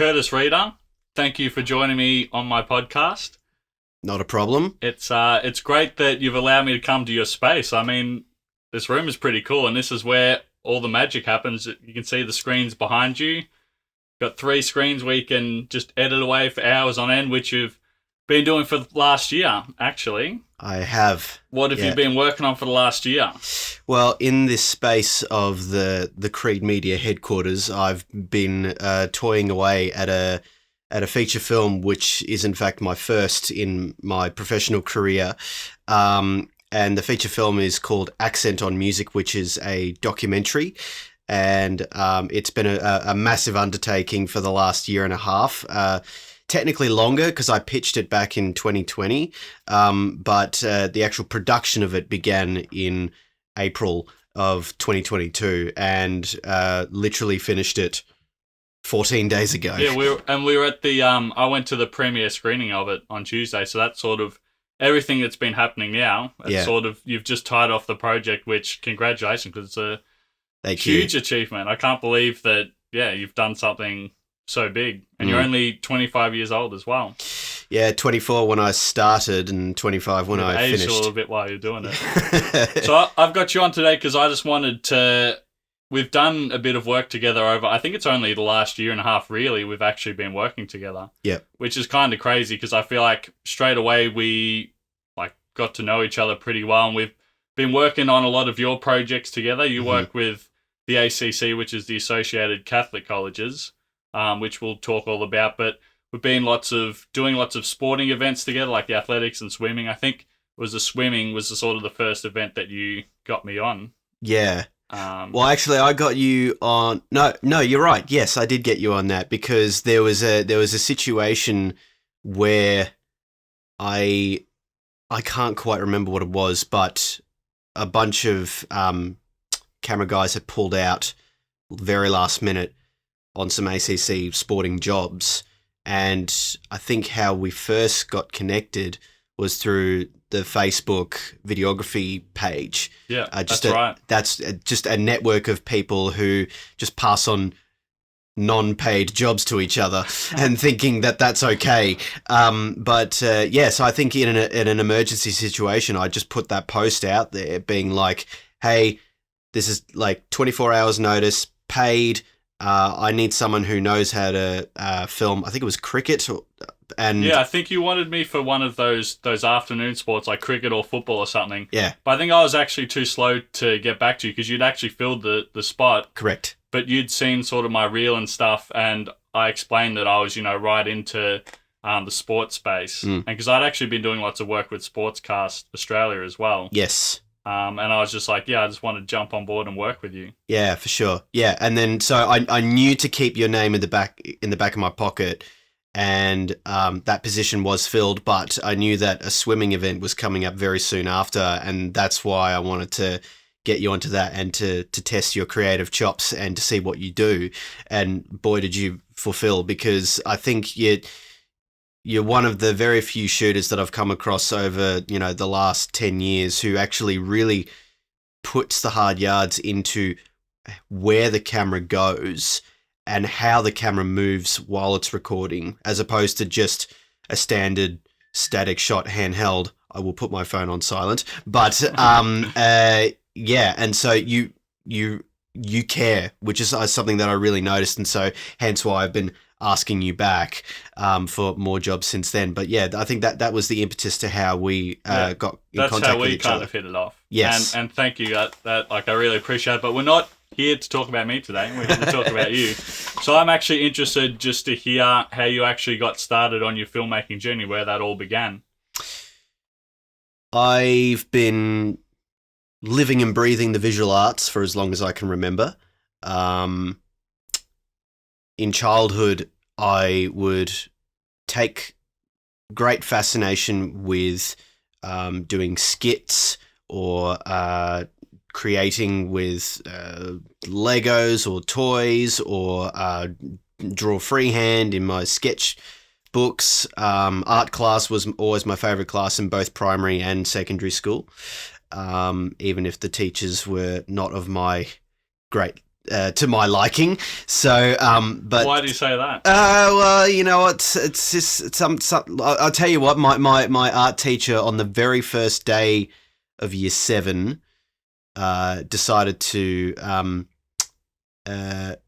Curtis Reader, thank you for joining me on my podcast. Not a problem. It's great that you've allowed me to come to your space. I mean, this room is pretty cool, and this is where all the magic happens. You can see the screens behind you. Got 3 screens where you can just edit away for hours on end, which you've been doing for the last year, actually. I have. What have you been working on for the last year? Well, in this space of the Creed Media headquarters, I've been toying away at a feature film, which is in fact my first in my professional career. And the feature film is called Accent on Music, which is a documentary. And it's been a massive undertaking for the last year and a half. Technically longer because I pitched it back in 2020, but the actual production of it began in April of 2022 and literally finished it 14 days ago. Yeah, we were at the I went to the premiere screening of it on Tuesday, so that's sort of everything that's been happening now. It's sort of you've just tied off the project, which congratulations, because it's a huge achievement. I can't believe that. Yeah, you've done something so big, and you're only 25 years old as well. Yeah, 24 when I started and 25 when I finished. Aged a little bit while you're doing it. So I've got you on today because I just wanted to. We've done a bit of work together over. I think it's only the last year and a half. Really, we've actually been working together. Yeah, which is kind of crazy because I feel like straight away we got to know each other pretty well, and we've been working on a lot of your projects together. You work with the ACC, which is the Associated Catholic Colleges, which we'll talk all about. But we've been doing lots of sporting events together, like the athletics and swimming. I think it was the swimming was the sort of the first event that you got me on. Yeah. Well, actually, I got you on. No, you're right. Yes, I did get you on that because there was a situation where I can't quite remember what it was, but a bunch of camera guys had pulled out very last minute on some ACC sporting jobs, and I think how we first got connected was through the Facebook videography page. Yeah, that's right. That's just a network of people who just pass on non-paid jobs to each other and thinking that that's okay. So I think in an emergency situation, I just put that post out there being like, hey, this is like 24 hours notice, paid. I need someone who knows how to film. I think it was cricket. I think you wanted me for one of those afternoon sports like cricket or football or something. Yeah. But I think I was actually too slow to get back to you because you'd actually filled the spot. Correct. But you'd seen sort of my reel and stuff, and I explained that I was, right into the sports space. And because I'd actually been doing lots of work with Sportscast Australia as well. Yes. And I was just like, I just want to jump on board and work with you. Yeah, for sure. Yeah, and then so I knew to keep your name in the back of my pocket, and that position was filled, but I knew that a swimming event was coming up very soon after, and that's why I wanted to get you onto that and to test your creative chops and to see what you do. And boy, did you fulfill, because I think you're one of the very few shooters that I've come across over, the last 10 years who actually really puts the hard yards into where the camera goes and how the camera moves while it's recording, as opposed to just a standard static shot handheld. I will put my phone on silent, but and so you care, which is something that I really noticed, and so hence why I've been asking you back for more jobs since then. But yeah, I think that was the impetus to how we got in contact with each other. That's how we kind of hit it off. Yes, and thank you. That I really appreciate it. But we're not here to talk about me today. We're here to talk about you. So I'm actually interested just to hear how you actually got started on your filmmaking journey, where that all began. I've been living and breathing the visual arts for as long as I can remember. In childhood, I would take great fascination with doing skits or creating with Legos or toys, or draw freehand in my sketch books. Art class was always my favourite class in both primary and secondary school, even if the teachers were not of my great to my liking. So, but Why do you say that? well, you know what? It's just some. I'll tell you what. My art teacher on the very first day of year 7 decided to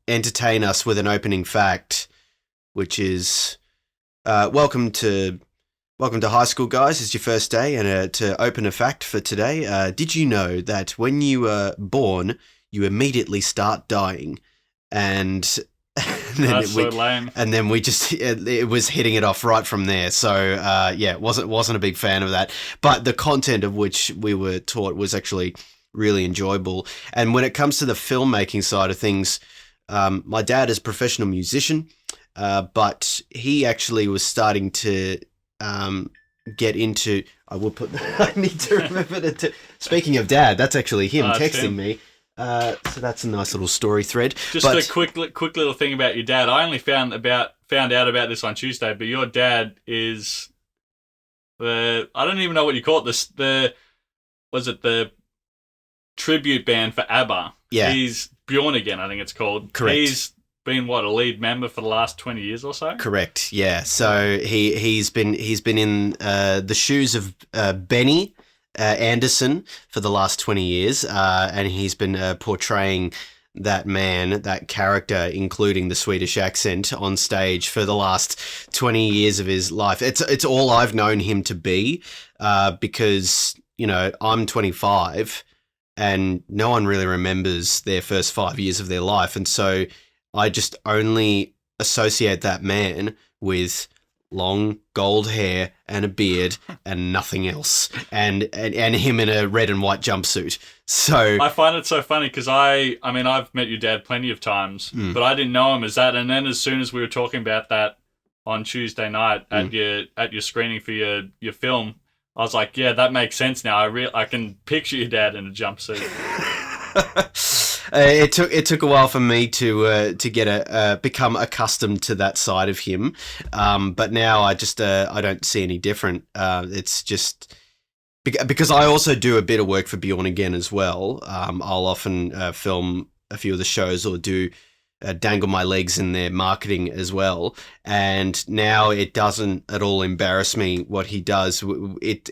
entertain us with an opening fact, which is welcome to high school, guys. It's your first day, and to open a fact for today. Did you know that when you were born, you immediately start dying? And That's so lame. And then we just it was hitting it off right from there. So yeah, wasn't a big fan of that. But the content of which we were taught was actually really enjoyable. And when it comes to the filmmaking side of things, my dad is a professional musician, but he actually was starting to get into. I will put. I need to remember to. Speaking of dad, that's actually him texting Tim. me. So that's a nice little story thread. Just a quick little thing about your dad. I only found out about this on Tuesday, but your dad is I don't even know what you call it. The tribute band for ABBA. Yeah. He's Bjorn again, I think it's called. Correct. He's been a lead member for the last 20 years or so. Correct. Yeah. So he's been in the shoes of Benny Anderson for the last 20 years, and he's been portraying that character, including the Swedish accent, on stage for the last 20 years of his life. It's all I've known him to be, because I'm 25, and no one really remembers their first 5 years of their life, and so I just only associate that man with long gold hair and a beard and nothing else, and him in a red and white jumpsuit. So I find it so funny because I mean I've met your dad plenty of times, but I didn't know him as that. And then as soon as we were talking about that on Tuesday night at your screening for your film, I was like, yeah, that makes sense now. I can picture your dad in a jumpsuit. It took a while for me to get become accustomed to that side of him, but now I just I don't see any different. It's just because I also do a bit of work for Bjorn Again as well. I'll often film a few of the shows or do dangle my legs in their marketing as well, and now it doesn't at all embarrass me what he does. It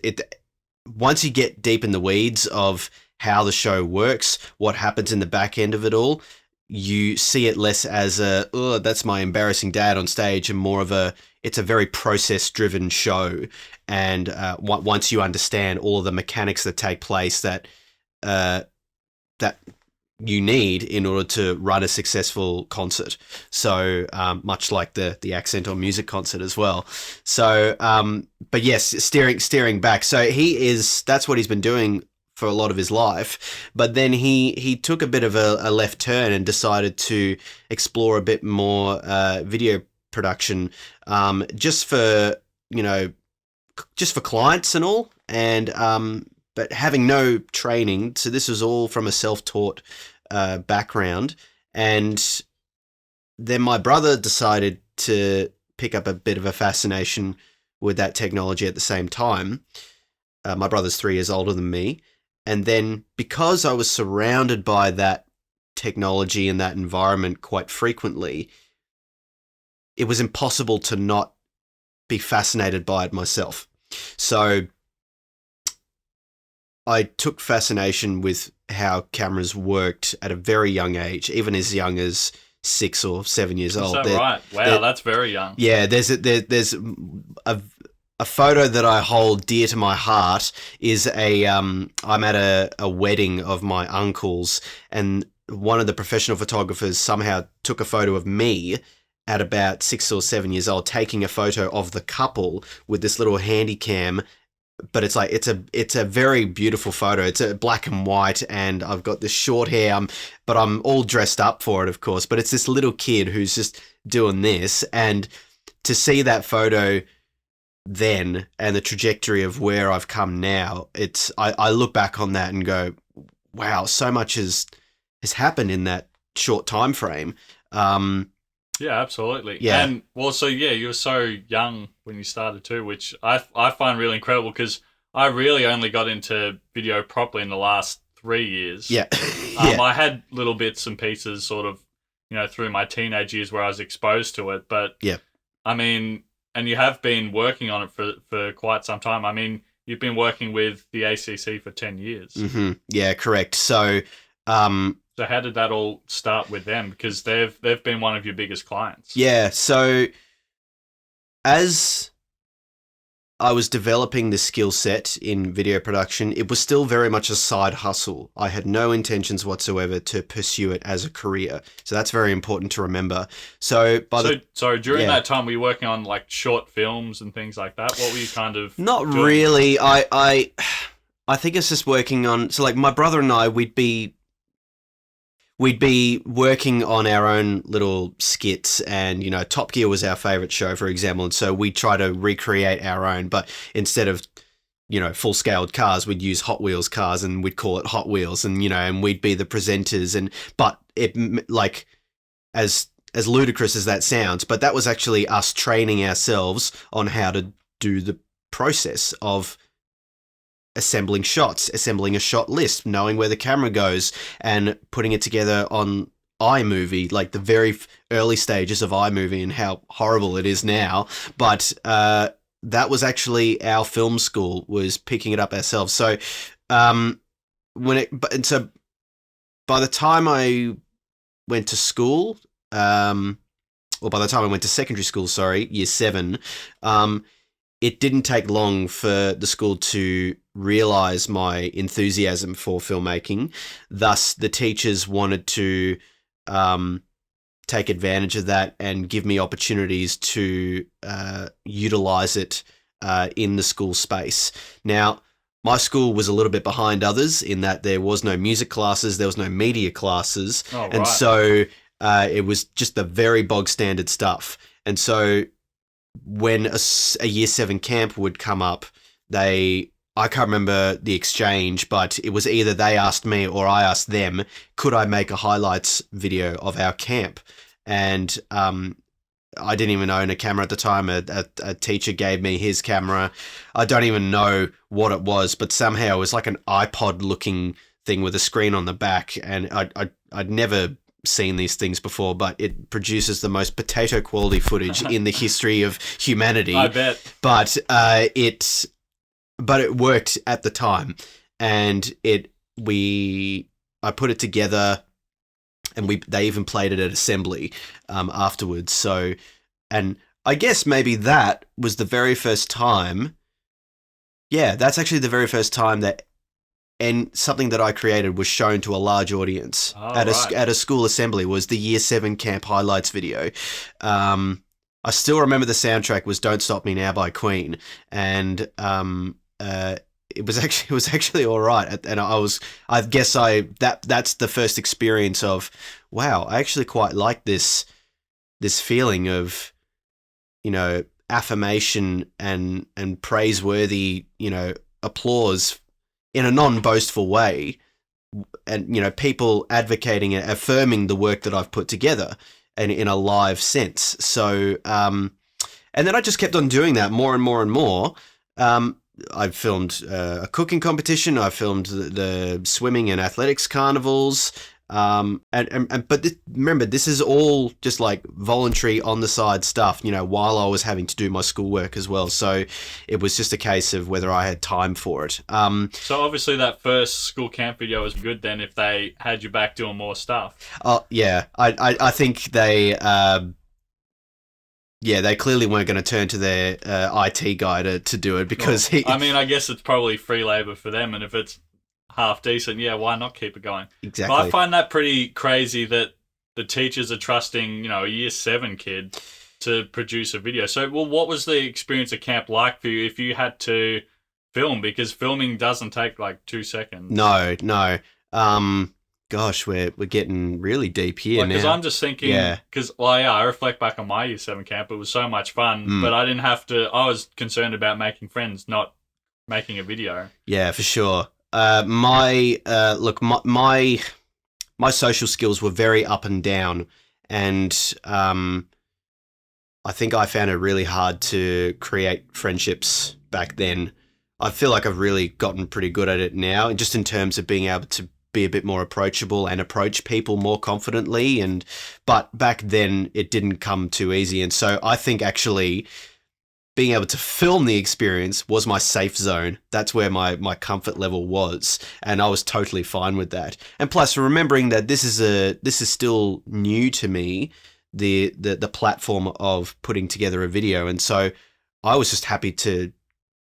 once you get deep in the weeds of how the show works, what happens in the back end of it all, you see it less as that's my embarrassing dad on stage, and more of it's a very process-driven show. And once you understand all of the mechanics that take place that you need in order to run a successful concert. So much like the accent or music concert as well. So, but yes, steering back. So that's what he's been doing for a lot of his life, but then he took a bit of a left turn and decided to explore a bit more video production, just for clients and all, and but having no training. So this was all from a self-taught background, and then my brother decided to pick up a bit of a fascination with that technology at the same time. My brother's 3 years older than me. And then because I was surrounded by that technology and that environment quite frequently, it was impossible to not be fascinated by it myself. So I took fascination with how cameras worked at a very young age, even as young as 6 or 7 years old. Is that right? Wow, that's very young. Yeah, there's a photo that I hold dear to my heart is I'm at a wedding of my uncle's, and one of the professional photographers somehow took a photo of me at about 6 or 7 years old, taking a photo of the couple with this little handy cam. But it's a very beautiful photo. It's a black and white, and I've got this short hair, but I'm all dressed up for it, of course. But it's this little kid who's just doing this, and to see that photo then and the trajectory of where I've come now, I look back on that and go, wow, so much has happened in that short time frame. Yeah, absolutely. Yeah. And well, so yeah, you were so young when you started too, which I find really incredible because I really only got into video properly in the last 3 years. Yeah. Yeah. I had little bits and pieces sort of, through my teenage years where I was exposed to it. But, Yeah. I mean, and you have been working on it for quite some time. I mean, you've been working with the ACC for 10 years. Mm-hmm. Yeah, correct. So, so how did that all start with them? Because they've been one of your biggest clients. Yeah, so as I was developing the skill set in video production, it was still very much a side hustle. I had no intentions whatsoever to pursue it as a career. So that's very important to remember. So during that time, were you working on like short films and things like that? What were you kind of Not doing? really. I think it's just working on, so like my brother and I, we'd be working on our own little skits, and Top Gear was our favorite show, for example, and so we try to recreate our own, but instead of full scaled cars, we'd use Hot Wheels cars and we'd call it Hot Wheels, and and we'd be the presenters, but it, like, as ludicrous as that sounds, but that was actually us training ourselves on how to do the process of assembling shots, assembling a shot list, knowing where the camera goes, and putting it together on iMovie, like the very early stages of iMovie and how horrible it is now. But that was actually our film school, was picking it up ourselves. So so by the time I went to school, or by the time I went to secondary school, year 7, it didn't take long for the school to realize my enthusiasm for filmmaking. Thus, the teachers wanted to take advantage of that and give me opportunities to utilize it in the school space. Now, my school was a little bit behind others in that there was no music classes, there was no media classes, and so it was just the very bog standard stuff. And so when a year 7 camp would come up, I can't remember the exchange, but it was either they asked me or I asked them, could I make a highlights video of our camp? And I didn't even own a camera at the time. A teacher gave me his camera. I don't even know what it was, but somehow it was like an iPod looking thing with a screen on the back, and I'd never seen these things before, but it produces the most potato quality footage in the history of humanity. I bet. But it worked at the time, and I put it together, and they even played it at assembly afterwards. So, and I guess maybe that was the very first time. Yeah, that's actually the very first time that something that I created was shown to a large audience at a school assembly. Was the year 7 camp highlights video. I still remember the soundtrack was "Don't Stop Me Now" by Queen, and it was actually all right. And that's the first experience of, wow, I actually quite like this feeling of, affirmation and praiseworthy, applause in a non-boastful way, and people advocating and affirming the work that I've put together, and in a live sense. So and then I just kept on doing that more and more and more. I filmed a cooking competition. I filmed the swimming and athletics carnivals. Remember, this is all just like voluntary on the side stuff, while I was having to do my schoolwork as well. So it was just a case of whether I had time for it. So obviously that first school camp video was good then, if they had you back doing more stuff. Oh, yeah. I think they clearly weren't going to turn to their IT guy to do it, because I guess it's probably free labor for them, and if it's half decent, why not keep it going? Exactly. But I find that pretty crazy that the teachers are trusting, a year 7 kid to produce a video. So, what was the experience of camp like for you if you had to film? Because filming doesn't take like 2 seconds. No. Gosh, we're getting really deep here now. Because I'm just thinking, I reflect back on my year 7 camp. It was so much fun, but I didn't have to. I was concerned about making friends, not making a video. Yeah, for sure. My social skills were very up and down, and I think I found it really hard to create friendships back then. I feel like I've really gotten pretty good at it now, and just in terms of being able to be a bit more approachable and approach people more confidently. But back then it didn't come too easy. And so I think actually being able to film the experience was my safe zone. That's where my comfort level was. And I was totally fine with that. And plus remembering that this is still new to me, the platform of putting together a video. And so I was just happy to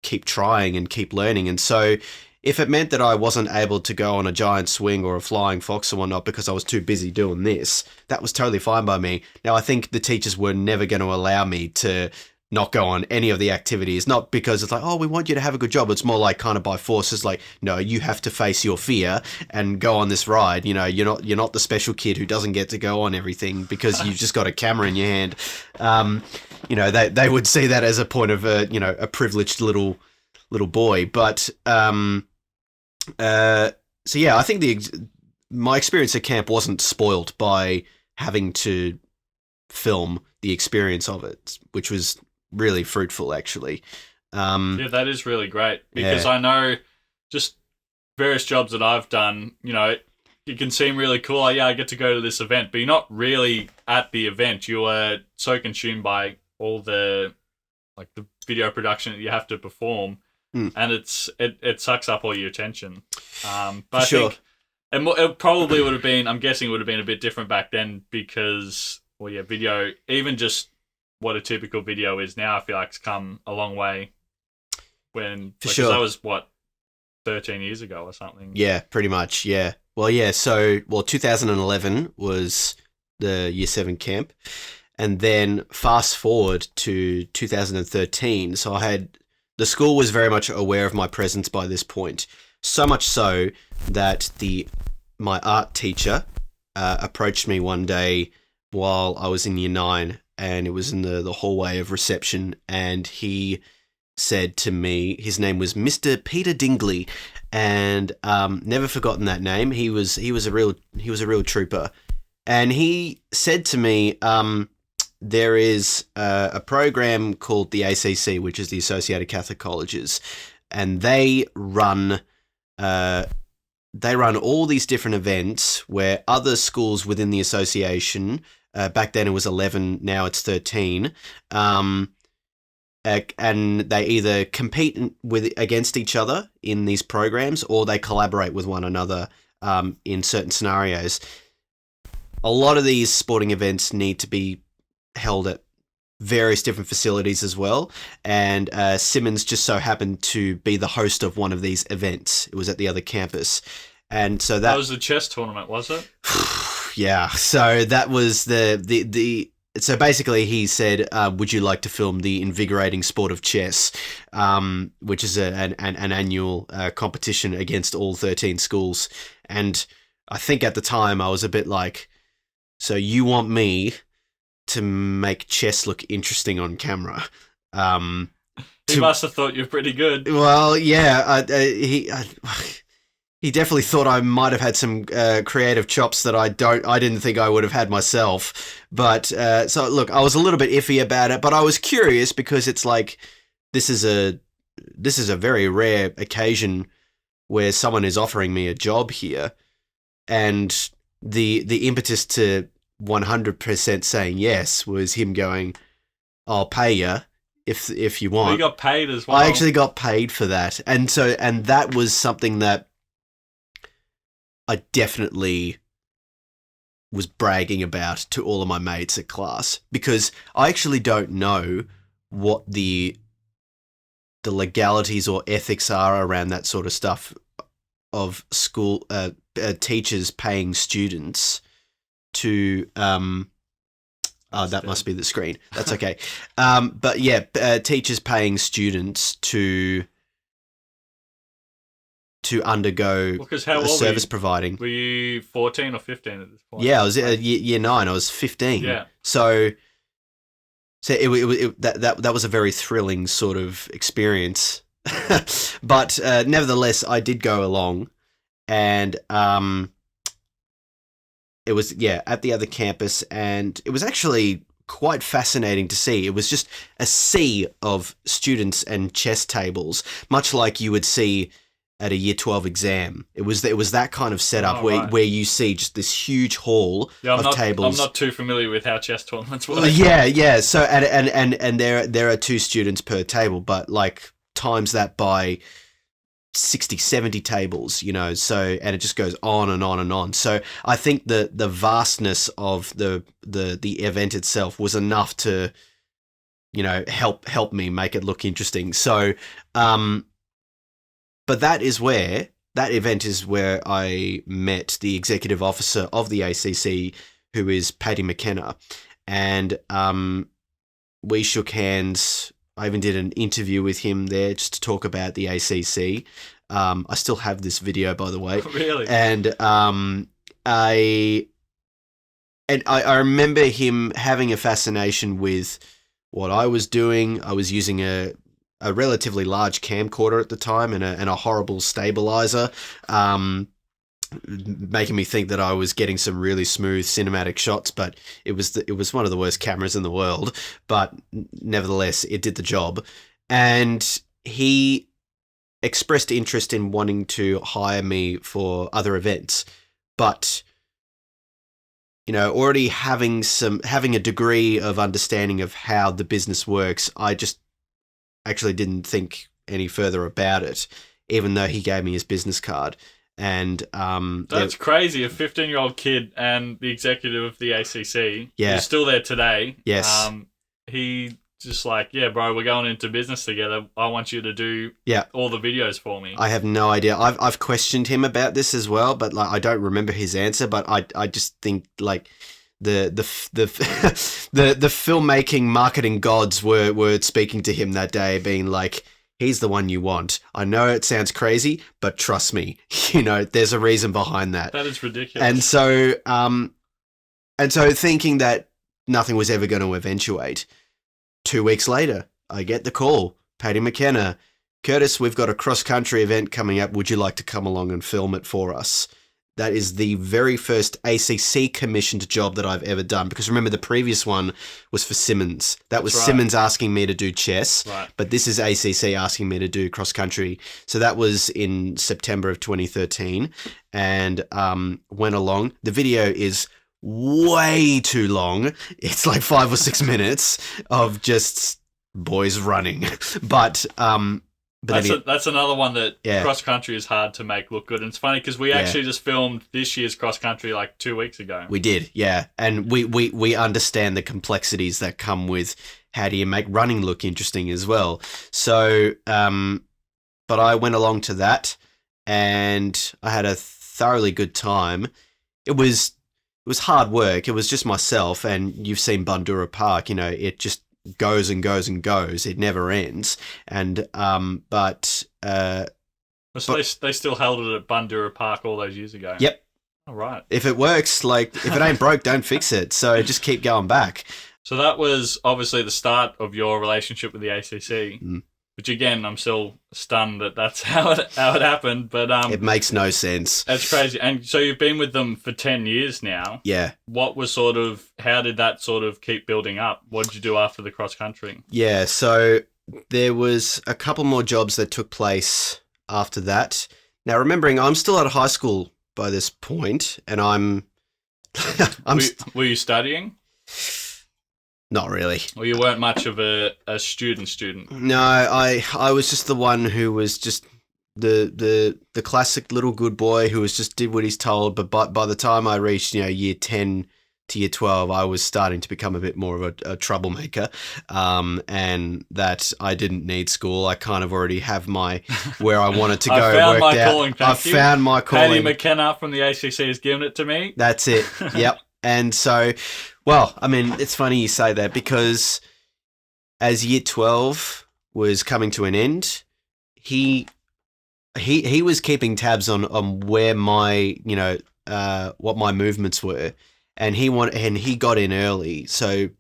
keep trying and keep learning. And so if it meant that I wasn't able to go on a giant swing or a flying fox or whatnot because I was too busy doing this, that was totally fine by me. Now, I think the teachers were never going to allow me to not go on any of the activities, not because it's like, oh, we want you to have a good job. It's more like kind of by force. It's like, no, you have to face your fear and go on this ride. You know, you're not the special kid who doesn't get to go on everything because you've just got a camera in your hand. You know, they would see that as a point of a privileged little boy. But so yeah, I think my experience at camp wasn't spoiled by having to film the experience of it, which was really fruitful actually. Yeah, that is really great because I know just various jobs that I've done, you know, it can seem really cool. Like, yeah, I get to go to this event, but you're not really at the event. You are so consumed by all the video production that you have to perform. And it sucks up all your attention. But I think it probably would have been, I'm guessing it would have been a bit different back then because, well, yeah, video, even just what a typical video is now, I feel like it's come a long way that was, 13 years ago or something. Yeah, pretty much, yeah. Well, yeah, 2011 was the Year 7 camp. And then fast forward to 2013, so the school was very much aware of my presence by this point. So much so that my art teacher approached me one day while I was in Year 9, and it was in the hallway of reception, and he said to me, his name was Mr. Peter Dingley, and never forgotten that name. He was a real trooper, and he said to me, there is a program called the ACC, which is the Associated Catholic Colleges, and they run all these different events where other schools within the association, back then it was 11, now it's 13, and they either compete against each other in these programs or they collaborate with one another in certain scenarios. A lot of these sporting events need to be held at various different facilities as well, and Simmons just so happened to be the host of one of these events. It was at the other campus, and so that was the chess tournament, was it? Yeah, so that was so basically he said, would you like to film the invigorating sport of chess, which is an annual competition against all 13 schools. And I think at the time I was a bit like, so you want me to make chess look interesting on camera? He must have thought you're pretty good. Well, yeah, he definitely thought I might have had some creative chops that I didn't think I would have had myself. But so look, I was a little bit iffy about it, but I was curious because it's like this is a very rare occasion where someone is offering me a job here, and the impetus to 100% saying yes was him going, I'll pay you if you want. You got paid as well. I actually got paid for that. And that was something that I definitely was bragging about to all of my mates at class, because I actually don't know what the legalities or ethics are around that sort of stuff of school teachers paying students to that must be the screen. That's okay. But yeah, teachers paying students to undergo service providing. Were you 14 or 15 at this point? Yeah, I was year 9. I was 15. Yeah. So that was a very thrilling sort of experience. But nevertheless, I did go along, and it was at the other campus, and it was actually quite fascinating to see. It was just a sea of students and chess tables, much like you would see at a year 12 exam. It was that kind of setup where you see just this huge hall of tables. I'm not too familiar with how chess tournaments work. Yeah. So and there are 2 students per table, but like times that by 60, 70 tables, so, and it just goes on and on and on. So I think the vastness of the event itself was enough to, help me make it look interesting. So, but that event is where I met the executive officer of the ACC, who is Paddy McKenna, and we shook hands. I even did an interview with him there just to talk about the ACC. I still have this video, by the way. Really? And I remember him having a fascination with what I was doing. I was using a relatively large camcorder at the time and a horrible stabilizer, making me think that I was getting some really smooth cinematic shots, but it was one of the worst cameras in the world. But nevertheless, it did the job. And he expressed interest in wanting to hire me for other events, but already having a degree of understanding of how the business works, I just actually didn't think any further about it, even though he gave me his business card. And that's crazy. A 15-year-old kid and the executive of the ACC, yeah, who's still there today. Yes, he just like, yeah, bro, we're going into business together. I want you to do all the videos for me. I have no idea. I've questioned him about this as well, but like I don't remember his answer. But I just think like the filmmaking marketing gods were speaking to him that day, being like, he's the one you want. I know it sounds crazy, but trust me, there's a reason behind that. That is ridiculous. And so thinking that nothing was ever going to eventuate, 2 weeks later, I get the call. Paddy McKenna, Curtis, we've got a cross-country event coming up. Would you like to come along and film it for us? That is the very first ACC commissioned job that I've ever done. Because remember, the previous one was for Simmons. That's was right. Simmons asking me to do chess, right. But this is ACC asking me to do cross-country. So that was in September of 2013, and went along. The video is way too long. It's like 5 or 6 minutes of just boys running. But that's another one that cross country is hard to make look good. And it's funny because we actually just filmed this year's cross country like 2 weeks ago. We did, yeah. And we understand the complexities that come with how do you make running look interesting as well. So, but I went along to that and I had a thoroughly good time. It was hard work. It was just myself, and you've seen Bandura Park, it just goes and goes and goes. It never ends. And but they still held it at Bandura Park all those years ago. Yep. All right. If it works, like if it ain't broke, don't fix it. So just keep going back. So that was obviously the start of your relationship with the ACC. Which again, I'm still stunned that that's how it happened. But it makes no sense. That's crazy. And so you've been with them for 10 years now. Yeah. What was how did that sort of keep building up? What did you do after the cross country? Yeah, so there was a couple more jobs that took place after that. Now, remembering I'm still out of high school by this point, and were you studying? Not really. Well, you weren't much of a student. No, I was just the one who was just the classic little good boy who was just did what he's told. But by the time I reached year 10 to year 12, I was starting to become a bit more of a troublemaker, and that I didn't need school. I kind of already have where I wanted to go. I found my calling. I found my calling. Paddy McKenna from the ACC has given it to me. That's it. Yep. And so, well, I mean, it's funny you say that because as year 12 was coming to an end, he was keeping tabs on where my, what my movements were, and he got in early. So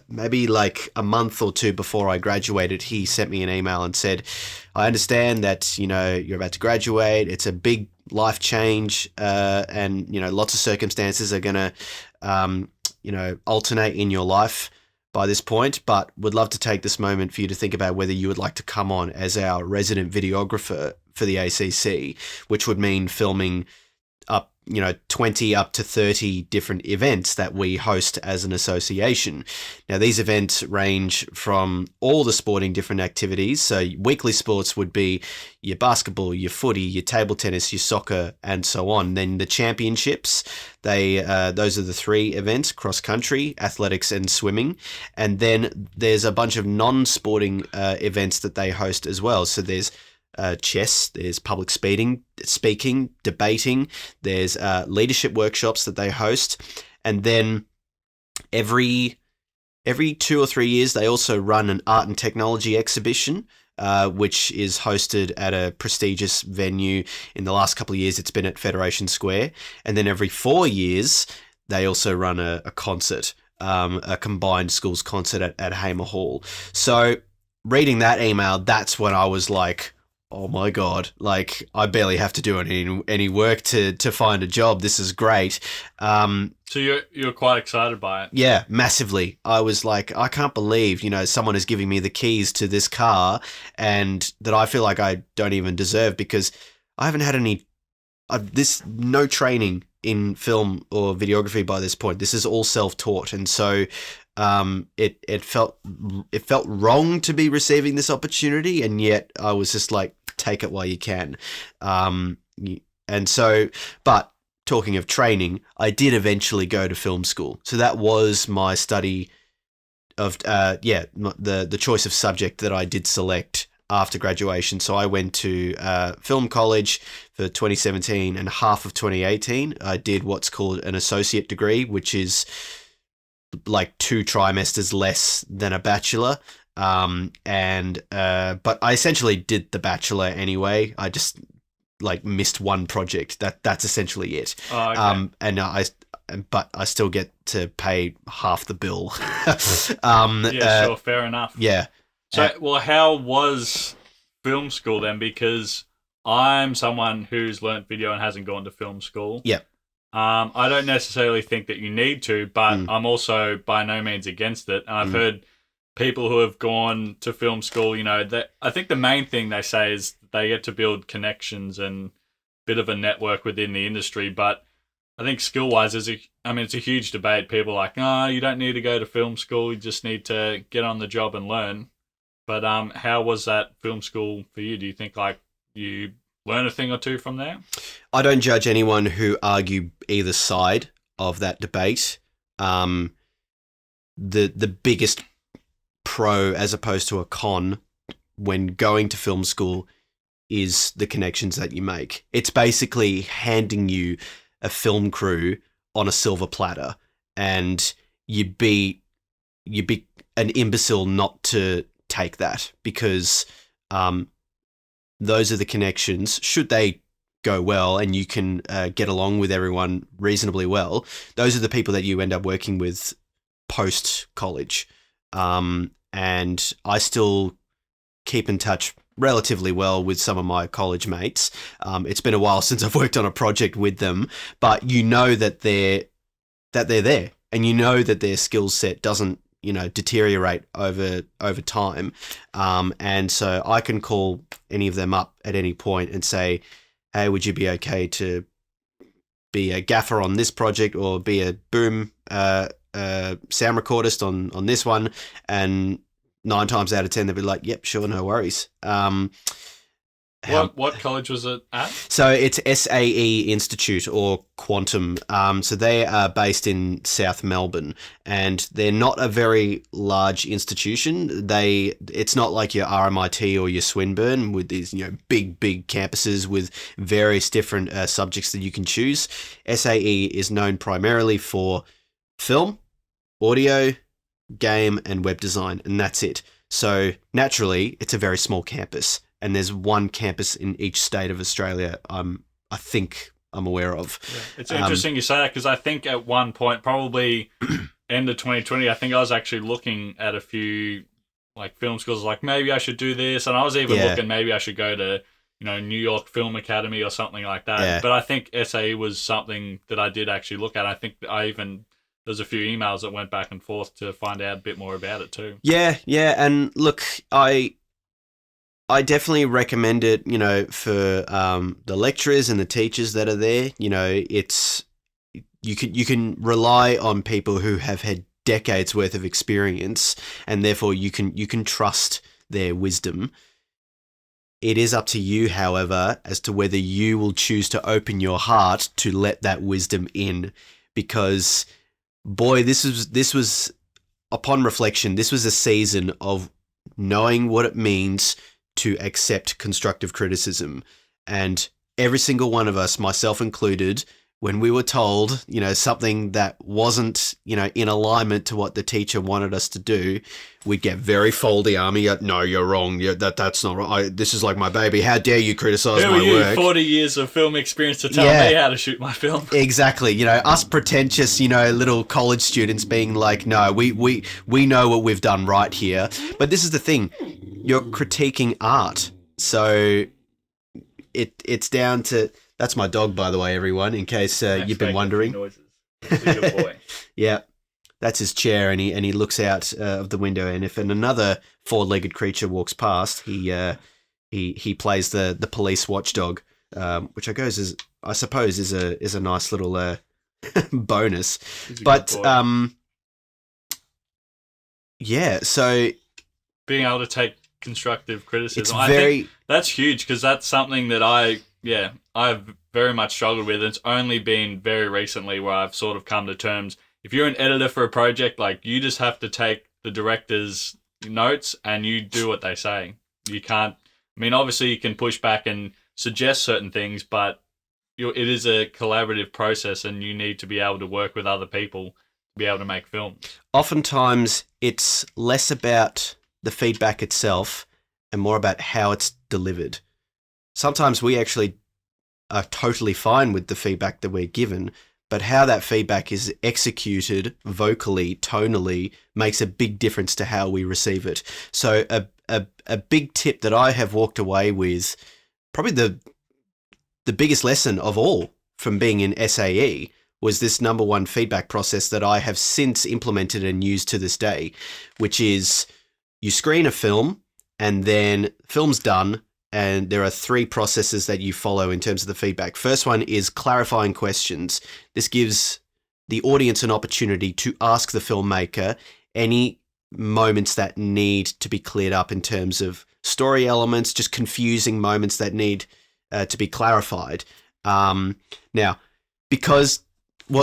maybe like a month or two before I graduated, he sent me an email and said, I understand that, you're about to graduate. It's a big life change, and lots of circumstances are going to alternate in your life by this point, but would love to take this moment for you to think about whether you would like to come on as our resident videographer for the ACC, which would mean filming up 20 up to 30 different events that we host as an association. Now, these events range from all the sporting different activities. So weekly sports would be your basketball, your footy, your table tennis, your soccer, and so on. Then the championships, those are the 3 events: cross country, athletics, and swimming. And then there's a bunch of non-sporting events that they host as well. So there's chess, there's public speaking, debating, there's leadership workshops that they host, and then every 2 or 3 years they also run an art and technology exhibition, which is hosted at a prestigious venue. In the last couple of years it's been at Federation Square, and then every 4 years they also run a concert, a combined schools concert at Hamer Hall. So reading that email, that's when I was like, oh my God, like I barely have to do any work to find a job. This is great. So you're quite excited by it? Yeah, massively. I was like, I can't believe, someone is giving me the keys to this car, and that I feel like I don't even deserve, because I haven't had no training in film or videography by this point. This is all self-taught. And so it felt wrong to be receiving this opportunity, and yet I was just like, take it while you can. And so, but talking of training, I did eventually go to film school. So that was my study of the choice of subject that I did select after graduation. So I went to film college for 2017, and half of 2018 I did what's called an associate degree, which is like 2 trimesters less than a bachelor. But I essentially did the bachelor anyway. I just like missed one project. That's essentially it. Oh, okay. But I still get to pay half the bill. Sure, fair enough. Yeah. So, well, how was film school then? Because I'm someone who's learnt video and hasn't gone to film school. Yeah. I don't necessarily think that you need to, but I'm also by no means against it. And I've heard people who have gone to film school, that I think the main thing they say is they get to build connections and a bit of a network within the industry. But I think skill-wise, it's a huge debate. People are like, you don't need to go to film school. You just need to get on the job and learn. But how was that film school for you? Do you think like you learn a thing or two from there? I don't judge anyone who argue either side of that debate. The biggest pro as opposed to a con when going to film school is the connections that you make. It's basically handing you a film crew on a silver platter, and you'd be an imbecile not to take that, because those are the connections. Should they go well and you can get along with everyone reasonably well, those are the people that you end up working with post-college. And I still keep in touch relatively well with some of my college mates. It's been a while since I've worked on a project with them, but you know that they're there, and you know that their skill set doesn't deteriorate over time. And so I can call any of them up at any point and say, hey, would you be okay to be a gaffer on this project, or be a boom sound recordist on this one? And 9 times out of 10 they'll be like, yep, sure, no worries. What college was it at? So it's SAE Institute, or Quantum. So they are based in South Melbourne, and they're not a very large institution. It's not like your RMIT or your Swinburne with these big campuses with various different subjects that you can choose. SAE is known primarily for film, audio, game, and web design, and that's it. So naturally, it's a very small campus. And there's one campus in each state of Australia I think I'm aware of. Yeah. It's interesting you say that, because I think at one point, probably end of 2020, I think I was actually looking at a few like film schools, like maybe I should do this. And I was even looking, maybe I should go to, New York Film Academy or something like that. Yeah. But I think SAE was something that I did actually look at. I think I even there's a few emails that went back and forth to find out a bit more about it too. Yeah, and look, I definitely recommend it, for the lecturers and the teachers that are there. It's you can rely on people who have had decades worth of experience, and therefore you can trust their wisdom. It is up to you, however, as to whether you will choose to open your heart to let that wisdom in, because boy, this was upon reflection, this was a season of knowing what it means to accept constructive criticism. And every single one of us, myself included, when we were told, something that wasn't, in alignment to what the teacher wanted us to do, we'd get very foldy army. No, you're wrong. That's not right. This is like my baby. How dare you criticize my work? 40 years of film experience to tell me how to shoot my film. Exactly. Us pretentious, little college students being like, no, we know what we've done right here. But this is the thing. You're critiquing art. So it's down to... That's my dog, by the way, everyone, in case you've been wondering. Noises. That's a good boy. Yeah, that's his chair, and he looks out of the window, and if another four-legged creature walks past, he plays the police watchdog, which I suppose is a nice little bonus. But yeah, so being able to take constructive criticism, I think that's huge, because that's something that I've very much struggled with. It's only been very recently where I've sort of come to terms. If you're an editor for a project, like, you just have to take the director's notes and you do what they say. You can't, obviously you can push back and suggest certain things, but it is a collaborative process, and you need to be able to work with other people to be able to make films. Oftentimes it's less about the feedback itself and more about how it's delivered. Sometimes we actually are totally fine with the feedback that we're given, but how that feedback is executed vocally, tonally, makes a big difference to how we receive it. So a big tip that I have walked away with, probably the biggest lesson of all from being in SAE, was this number one feedback process that I have since implemented and used to this day, which is you screen a film, and then film's done, and there are three processes that you follow in terms of the feedback. First one is clarifying questions. This gives the audience an opportunity to ask the filmmaker any moments that need to be cleared up in terms of story elements, just confusing moments that need to be clarified. Now, because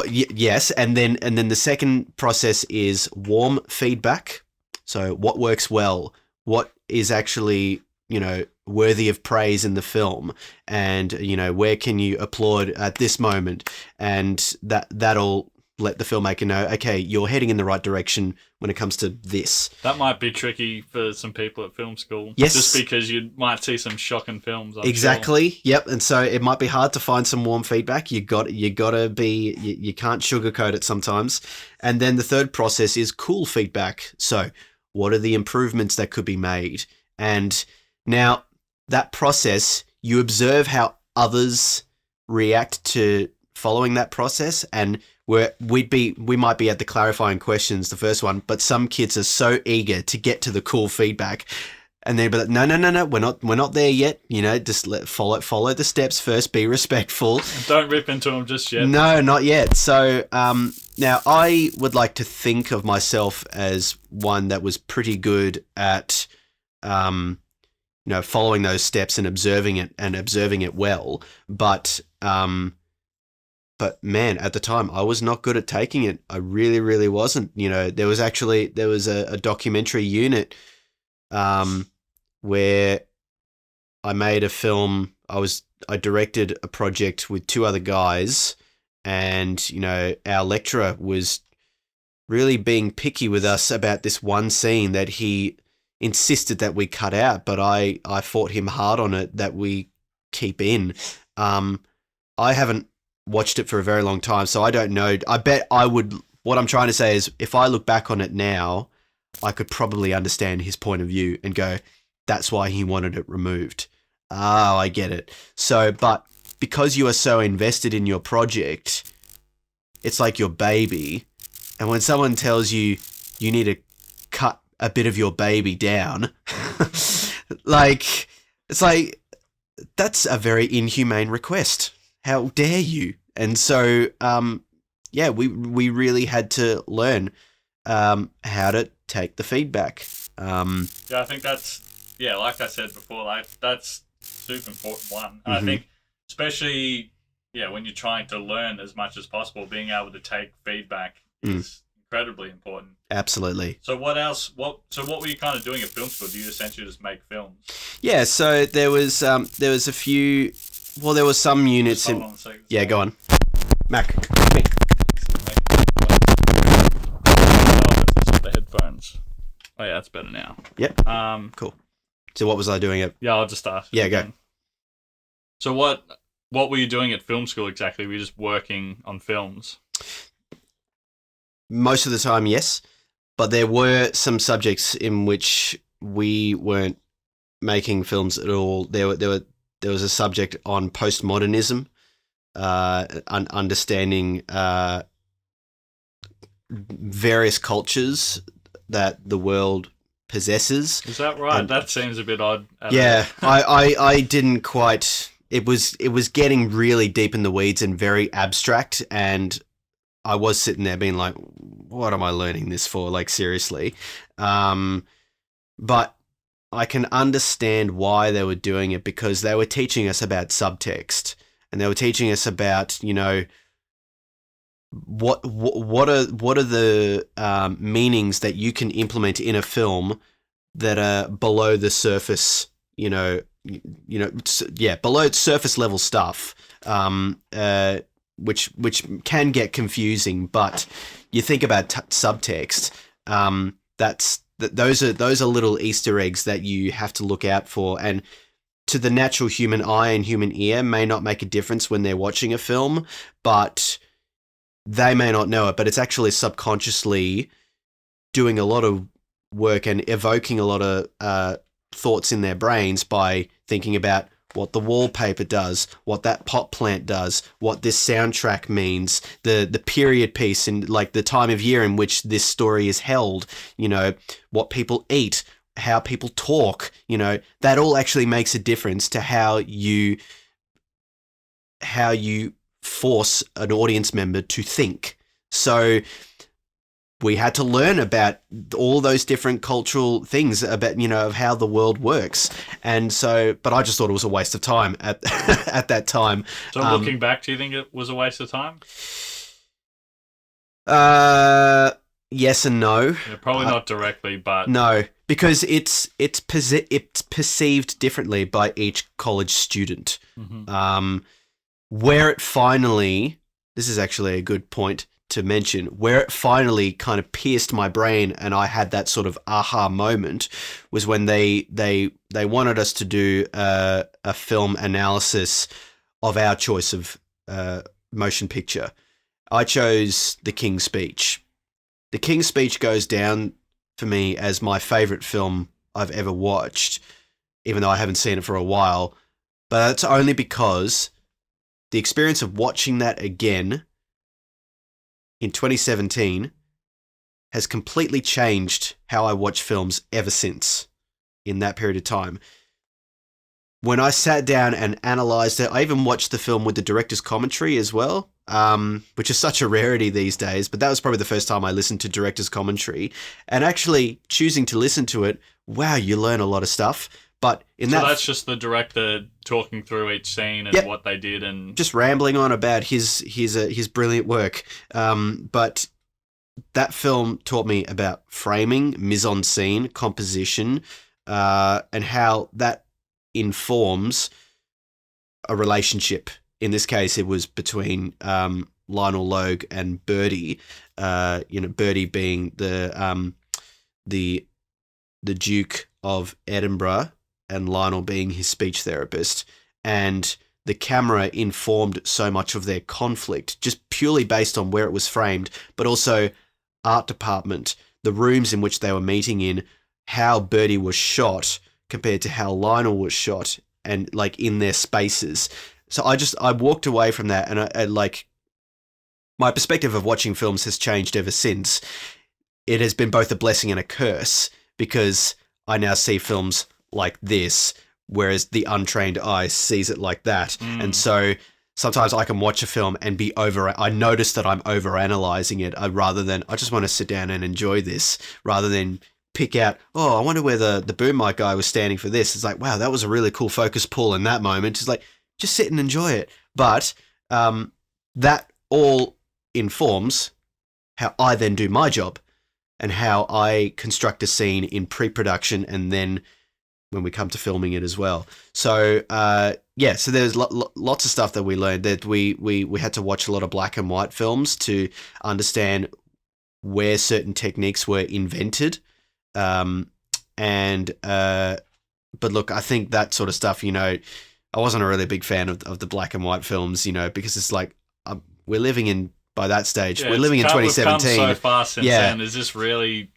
yes, and then the second process is warm feedback. So what works well, what is actually worthy of praise in the film, and where can you applaud at this moment, and that'll let the filmmaker know, okay, you're heading in the right direction when it comes to this. That might be tricky for some people at film school. Yes. Just because you might see some shocking films. Exactly. Sure. Yep. And so it might be hard to find some warm feedback. You can't sugarcoat it sometimes. And then the third process is cool feedback. So what are the improvements that could be made? And now that process, you observe how others react to following that process, and we might be at the clarifying questions, the first one, but some kids are so eager to get to the cool feedback, and they'll be like, no, we're not there yet. Just follow the steps first. Be respectful. Don't rip into them just yet. No, not yet. So now I would like to think of myself as one that was pretty good at following those steps and observing it well. But man, at the time I was not good at taking it. I really, really wasn't. There was a documentary unit where I made a film. I directed a project with two other guys, and our lecturer was really being picky with us about this one scene that he insisted that we cut out, but I fought him hard on it that we keep in. I haven't watched it for a very long time, so I don't know. I bet I would. What I'm trying to say is, if I look back on it now, I could probably understand his point of view and go, that's why he wanted it removed. Oh, I get it. So, but because you are so invested in your project, it's like your baby, And when someone tells you you need to cut a bit of your baby down, like, it's like, that's a very inhumane request. How dare you? And so, we really had to learn how to take the feedback. I think that's, like I said before, like that's super important one. And I think especially, when you're trying to learn as much as possible, being able to take feedback is incredibly important. Absolutely. So what else? What were you kind of doing at film school? Do you essentially just make films? Yeah. So there was a few. Well, there was some units Hold on a second. Yeah, go on, Mac. The headphones. Oh yeah, that's better now. Yep. Cool. So what was I doing at? Yeah, I'll just ask. Yeah, go. So what were you doing at film school exactly? Were you just working on films? Most of the time, yes, but there were some subjects in which we weren't making films at all. There was a subject on postmodernism, understanding various cultures that the world possesses. Is that right? That seems a bit odd. Yeah, I didn't quite. It was getting really deep in the weeds and very abstract, and I was sitting there being like, what am I learning this for? Like, seriously. But I can understand why they were doing it, because they were teaching us about subtext, and they were teaching us about, what are the meanings that you can implement in a film that are below the surface, below surface level stuff. Which can get confusing, but you think about subtext. Those are little Easter eggs that you have to look out for, and to the natural human eye and human ear may not make a difference when they're watching a film, but they may not know it. But it's actually subconsciously doing a lot of work and evoking a lot of thoughts in their brains by thinking about what the wallpaper does, what that pot plant does, what this soundtrack means, the period piece and like the time of year in which this story is held, what people eat, how people talk, that all actually makes a difference to how you force an audience member to think. So we had to learn about all those different cultural things about, of how the world works. And so, but I just thought it was a waste of time at at that time. So looking back, do you think it was a waste of time? Yes and no. Yeah, probably not directly, but no, because it's perceived differently by each college student. Mm-hmm. Where it finally, this is actually a good point to mention, where it finally kind of pierced my brain and I had that sort of aha moment was when they wanted us to do a film analysis of our choice of motion picture. I chose The King's Speech. The King's Speech goes down for me as my favorite film I've ever watched, even though I haven't seen it for a while. But that's only because the experience of watching that again in 2017 has completely changed how I watch films ever since in that period of time. When I sat down and analysed it, I even watched the film with the director's commentary as well, which is such a rarity these days, but that was probably the first time I listened to director's commentary. And actually choosing to listen to it, wow, you learn a lot of stuff. But that's just the director talking through each scene and what they did, and just rambling on about his brilliant work. But that film taught me about framing, mise-en-scene, composition, and how that informs a relationship. In this case, it was between Lionel Logue and Bertie. Bertie being the Duke of Edinburgh, and Lionel being his speech therapist. And the camera informed so much of their conflict, just purely based on where it was framed, but also art department, the rooms in which they were meeting in, how Bertie was shot compared to how Lionel was shot, and like in their spaces. So I walked away from that, and I my perspective of watching films has changed ever since. It has been both a blessing and a curse because I now see films like this, whereas the untrained eye sees it like that. And so sometimes I can watch a film and I notice that I'm overanalyzing it rather than I just want to sit down and enjoy this rather than pick out, oh, I wonder where the boom mic guy was standing for this. It's like, wow, that was a really cool focus pull in that moment. It's like, just sit and enjoy it. But that all informs how I then do my job and how I construct a scene in pre-production and then when we come to filming it as well. So, so there's lots of stuff that we learned that we had to watch a lot of black and white films to understand where certain techniques were invented. But look, I think that sort of stuff, I wasn't a really big fan of the black and white films, because it's like, we're living in, by that stage, we're living in 2017. We've come so far since then. Is this really,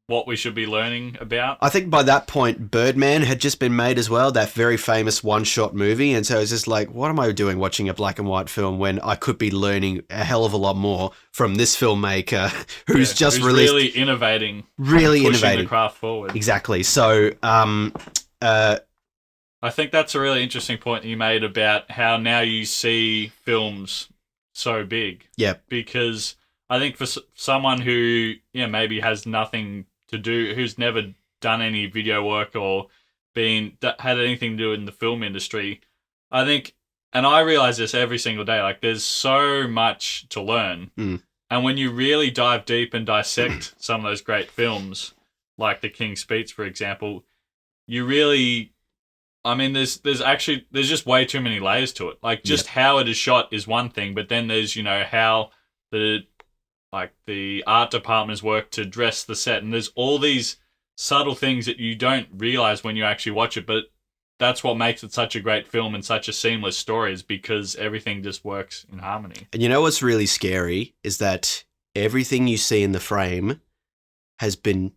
what we should be learning about? I think by that point, Birdman had just been made as well, that very famous one-shot movie. And so it's just like, what am I doing watching a black and white film when I could be learning a hell of a lot more from this filmmaker who's released... really innovating. Really pushing innovating. The craft forward. Exactly. So... I think that's a really interesting point you made about how now you see films so big. Yeah. Because I think for someone who maybe has nothing to do, who's never done any video work or had anything to do in the film industry, I think, and I realize this every single day, like there's so much to learn. And when you really dive deep and dissect some of those great films, like The King's Speech, for example, you really... I mean, there's just way too many layers to it. Like, just how it is shot is one thing, but then there's, how the art departments work to dress the set, and there's all these subtle things that you don't realize when you actually watch it, but that's what makes it such a great film and such a seamless story, is because everything just works in harmony. And what's really scary is that everything you see in the frame has been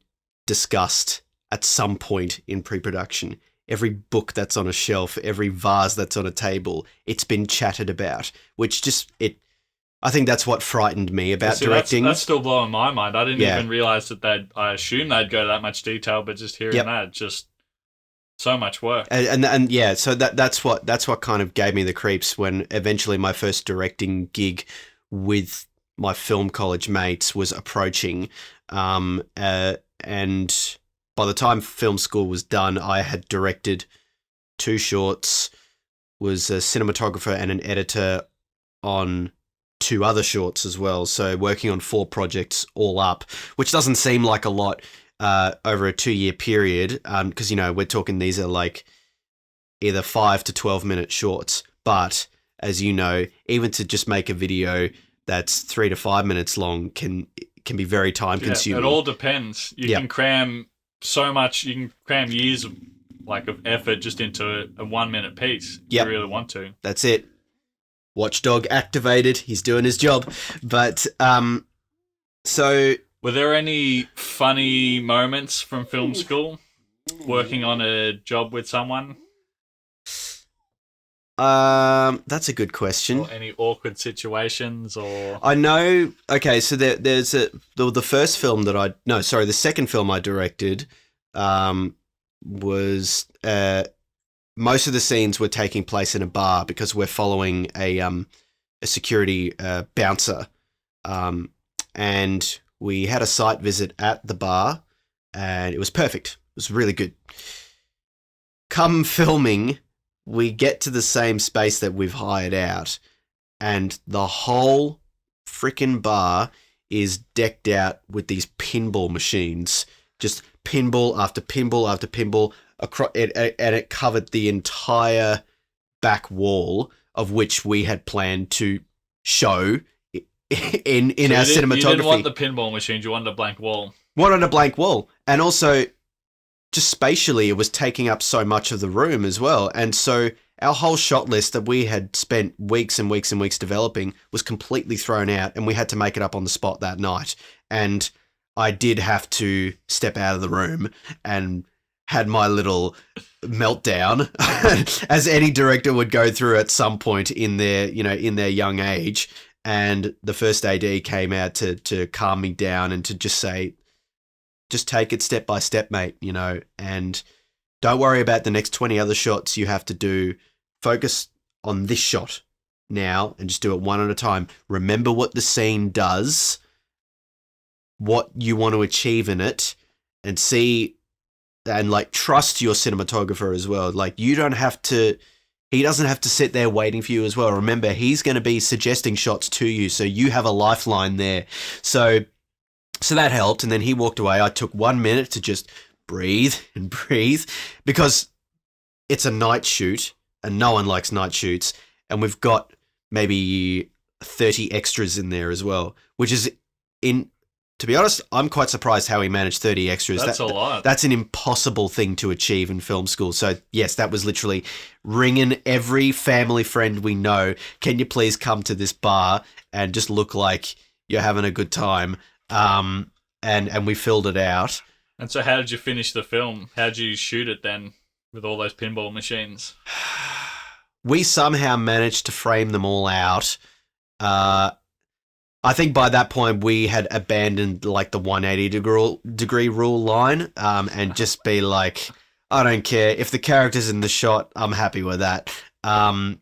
discussed at some point in pre-production. Every book that's on a shelf, every vase that's on a table, it's been chatted about, which I think that's what frightened me about directing. That's still blowing my mind. I didn't even realize that I assumed they'd go to that much detail, but just hearing that, just so much work. So that's what kind of gave me the creeps when eventually my first directing gig with my film college mates was approaching, and by the time film school was done, I had directed 2 shorts, was a cinematographer and an editor on 2 other shorts as well. So working on 4 projects all up, which doesn't seem like a lot over a 2-year period, because, we're talking these are like either 5 to 12-minute shorts. But as you know, even to just make a video that's 3 to 5 minutes long can be very time consuming. It all depends. You can cram so much, you can cram years of effort just into a 1-minute piece if you really want to. That's it. Watchdog activated. He's doing his job. But so were there any funny moments from film school working on a job with someone? That's a good question. Or any awkward situations, or I know. Okay, so there's the first film the second film I directed, was most of the scenes were taking place in a bar because we're following a security bouncer, and we had a site visit at the bar, and it was perfect. It was really good. Come filming, we get to the same space that we've hired out, and the whole freaking bar is decked out with these pinball machines. Just pinball after pinball after pinball, and it covered the entire back wall, of which we had planned to show in our cinematography. You didn't want the pinball machines, you wanted a blank wall. Wanted a blank wall. And also, just spatially, it was taking up so much of the room as well. And so our whole shot list that we had spent weeks and weeks and weeks developing was completely thrown out, and we had to make it up on the spot that night. And I did have to step out of the room and had my little meltdown, as any director would go through at some point in their young age. And the first AD came out to calm me down and to just say, just take it step by step, mate, you know, and don't worry about the next 20 other shots you have to do. Focus on this shot now and just do it one at a time. Remember what the scene does, what you want to achieve in it, and see, and like trust your cinematographer as well. Like he doesn't have to sit there waiting for you as well. Remember, he's going to be suggesting shots to you, so you have a lifeline there. So that helped, and then he walked away. I took 1 minute to just breathe and breathe, because it's a night shoot, and no one likes night shoots, and we've got maybe 30 extras in there as well, which is, to be honest, I'm quite surprised how he managed 30 extras. That's a lot. That's an impossible thing to achieve in film school. So, yes, that was literally ringing every family friend we know. Can you please come to this bar and just look like you're having a good time? And we filled it out. And so how did you finish the film? How did you shoot it then with all those pinball machines? We somehow managed to frame them all out. I think by that point we had abandoned like the 180 degree rule line, and just be like, I don't care if the character's in the shot, I'm happy with that. And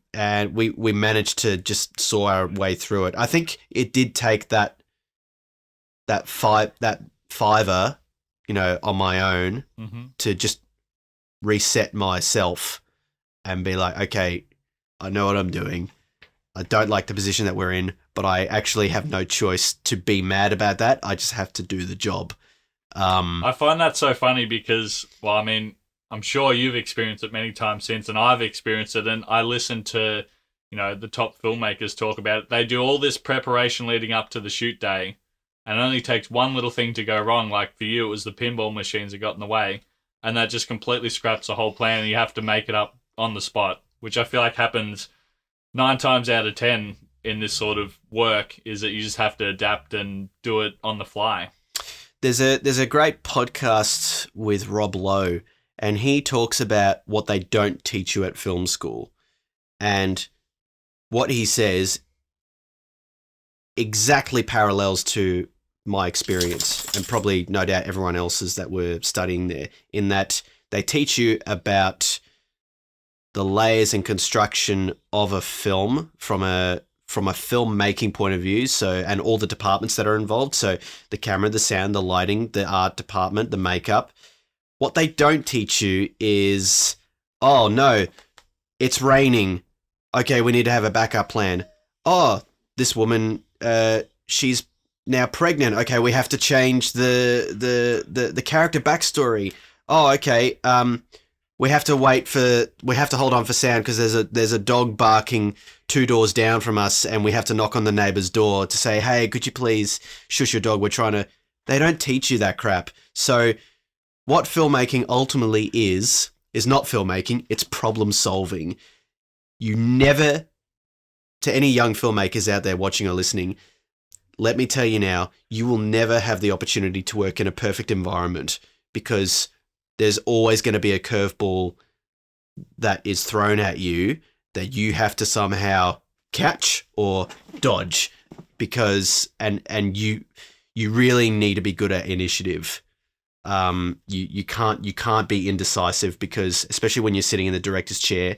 we managed to just saw our way through it. I think it did take that fiver, you know, on my own to just reset myself and be like, okay, I know what I'm doing. I don't like the position that we're in, but I actually have no choice to be mad about that. I just have to do the job. I find that so funny because, well, I mean, I'm sure you've experienced it many times since, and I've experienced it, and I listen to, you know, the top filmmakers talk about it. They do all this preparation leading up to the shoot day, and it only takes one little thing to go wrong. Like for you, it was the pinball machines that got in the way, and that just completely scraps the whole plan, and you have to make it up on the spot, which I feel like happens 9 times out of 10 in this sort of work, is that you just have to adapt and do it on the fly. There's a great podcast with Rob Lowe, and he talks about what they don't teach you at film school. And what he says exactly parallels to my experience, and probably no doubt everyone else's that were studying there, in that they teach you about the layers and construction of a film from a filmmaking point of view, so, and all the departments that are involved, so the camera, the sound, the lighting, the art department, the makeup. What they don't teach you is, oh no, it's raining. Okay, we need to have a backup plan. Oh, this woman, she's now pregnant. Okay, we have to change the character backstory. Oh, okay, we have to hold on for sound because there's a dog barking 2 doors down from us, and we have to knock on the neighbor's door to say, hey, could you please shush your dog? They don't teach you that crap. So what filmmaking ultimately is not filmmaking, it's problem solving. You never, to any young filmmakers out there watching or listening, let me tell you now, you will never have the opportunity to work in a perfect environment, because there's always going to be a curveball that is thrown at you that you have to somehow catch or dodge, because and you really need to be good at initiative. You can't be indecisive, because especially when you're sitting in the director's chair,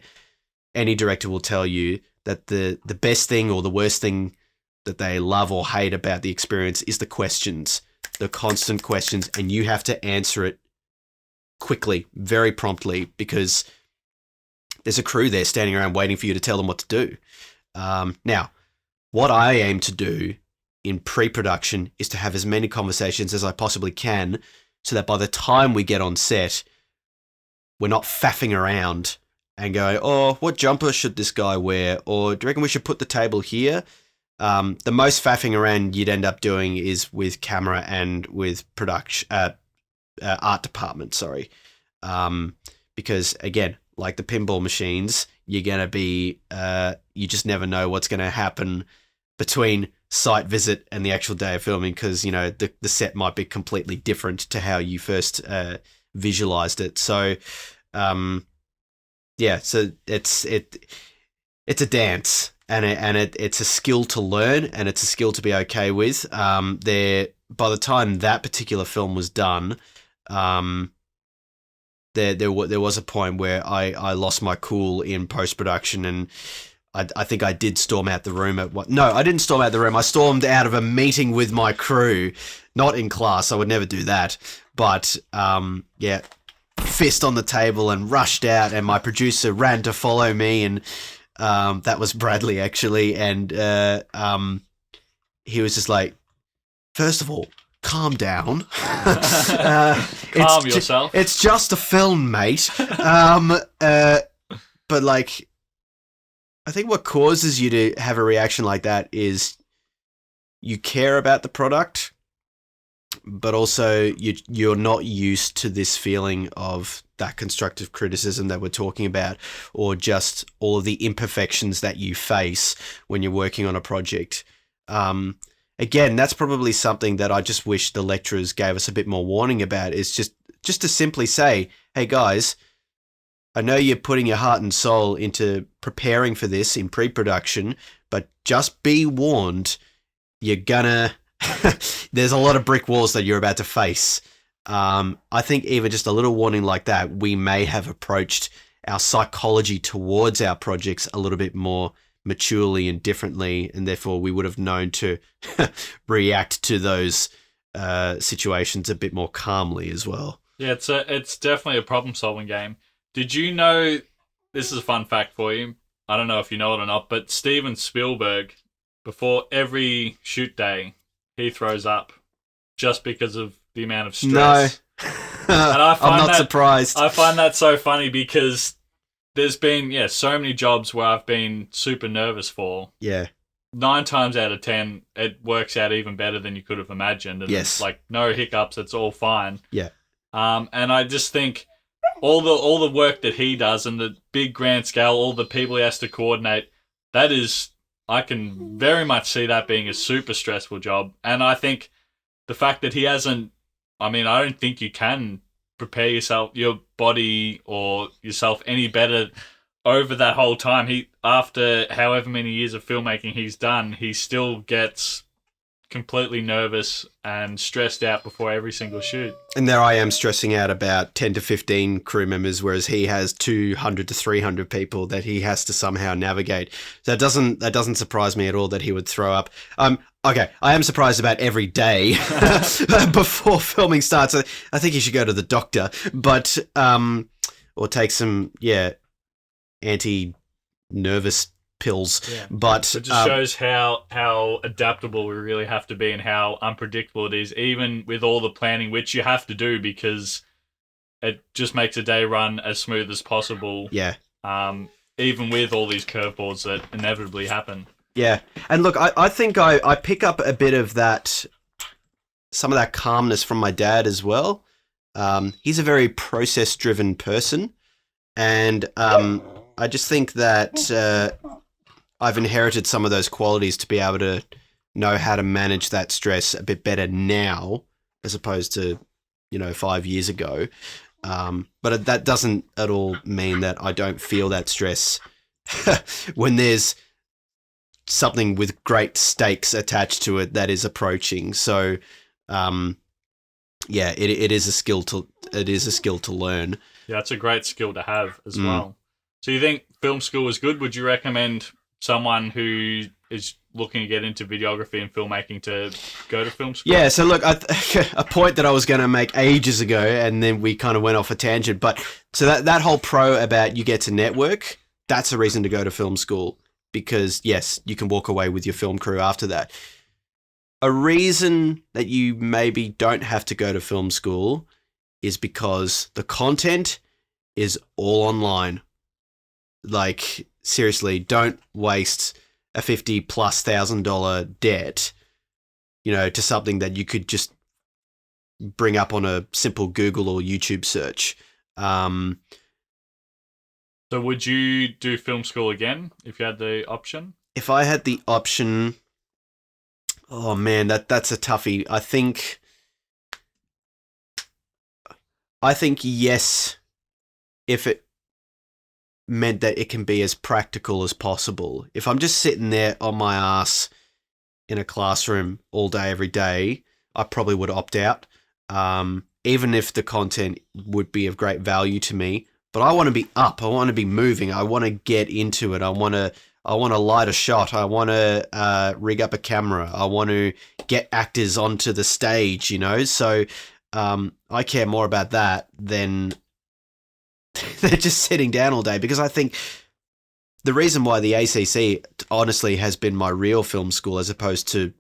any director will tell you that the best thing or the worst thing that they love or hate about the experience is the questions, the constant questions, and you have to answer it quickly, very promptly, because there's a crew there standing around waiting for you to tell them what to do. Now, what I aim to do in pre-production is to have as many conversations as I possibly can, so that by the time we get on set, we're not faffing around and going, oh, what jumper should this guy wear? Or do you reckon we should put the table here? The most faffing around you'd end up doing is with camera and with production, art department, sorry. Because again, like the pinball machines, you're going to be, you just never know what's going to happen between site visit and the actual day of filming, because, you know, the set might be completely different to how you first visualized it. So, yeah, so it's a dance. it's a skill to learn, and it's a skill to be okay with. By the time that particular film was done, there was a point where I lost my cool in post production, and I think I did storm out the room No, I didn't storm out the room. I stormed out of a meeting with my crew, not in class. I would never do that. But yeah, fist on the table and rushed out, and my producer ran to follow me, and that was Bradley actually, and he was just like, first of all, calm down. Calm yourself. It's just a film, mate. But like, I think what causes you to have a reaction like that is you care about the product, but also you're not used to this feeling of that constructive criticism that we're talking about, or just all of the imperfections that you face when you're working on a project. Again, that's probably something that I just wish the lecturers gave us a bit more warning about, is just to simply say, hey guys, I know you're putting your heart and soul into preparing for this in pre-production, but just be warned, you're gonna... there's a lot of brick walls that you're about to face. I think even just a little warning like that, we may have approached our psychology towards our projects a little bit more maturely and differently, and therefore we would have known to react to those situations a bit more calmly as well. Yeah, it's definitely a problem-solving game. Did you know, this is a fun fact for you, I don't know if you know it or not, but Steven Spielberg, before every shoot day, he throws up just because of the amount of stress. No. And I'm not surprised. I find that so funny because there's been, so many jobs where I've been super nervous for. Yeah. 9 times out of 10, it works out even better than you could have imagined. And yes. It's like no hiccups, it's all fine. Yeah. And I just think all the work that he does and the big grand scale, all the people he has to coordinate, that is, I can very much see that being a super stressful job. And I think the fact that he hasn't, I don't think you can prepare yourself, your body or yourself any better over that whole time. He, after however many years of filmmaking he's done, he still gets completely nervous and stressed out before every single shoot. And there I am stressing out about 10 to 15 crew members, whereas he has 200 to 300 people that he has to somehow navigate. So that doesn't surprise me at all that he would throw up. Okay, I am surprised about every day before filming starts. I think he should go to the doctor, but or take some anti-nervous pills. Yeah. But it just shows how adaptable we really have to be and how unpredictable it is, even with all the planning which you have to do, because it just makes a day run as smooth as possible. Yeah. Even with all these curveballs that inevitably happen. Yeah. And look, I think I pick up a bit of that, some of that calmness from my dad as well. He's a very process-driven person, and I just think that I've inherited some of those qualities to be able to know how to manage that stress a bit better now, as opposed to, 5 years ago. But that doesn't at all mean that I don't feel that stress when there's something with great stakes attached to it that is approaching. So, it is a skill to learn. Yeah, it's a great skill to have as well. So you think film school is good? Would you recommend someone who is looking to get into videography and filmmaking to go to film school? Yeah, so look, a point that I was going to make ages ago, and then we kind of went off a tangent, but so that whole pro about you get to network, that's a reason to go to film school, because yes, you can walk away with your film crew after that. A reason that you maybe don't have to go to film school is because the content is all online. Like, seriously, don't waste a $50,000+ debt, to something that you could just bring up on a simple Google or YouTube search. So would you do film school again if you had the option? If I had the option, oh man, that's a toughie. I think yes, if meant that it can be as practical as possible. If I'm just sitting there on my ass in a classroom all day, every day, I probably would opt out, even if the content would be of great value to me. But I want to be up. I want to be moving. I want to get into it. I want to light a shot. I want to rig up a camera. I want to get actors onto the stage, you know? So I care more about that than they're just sitting down all day, because I think the reason why the ACC honestly has been my real film school as opposed to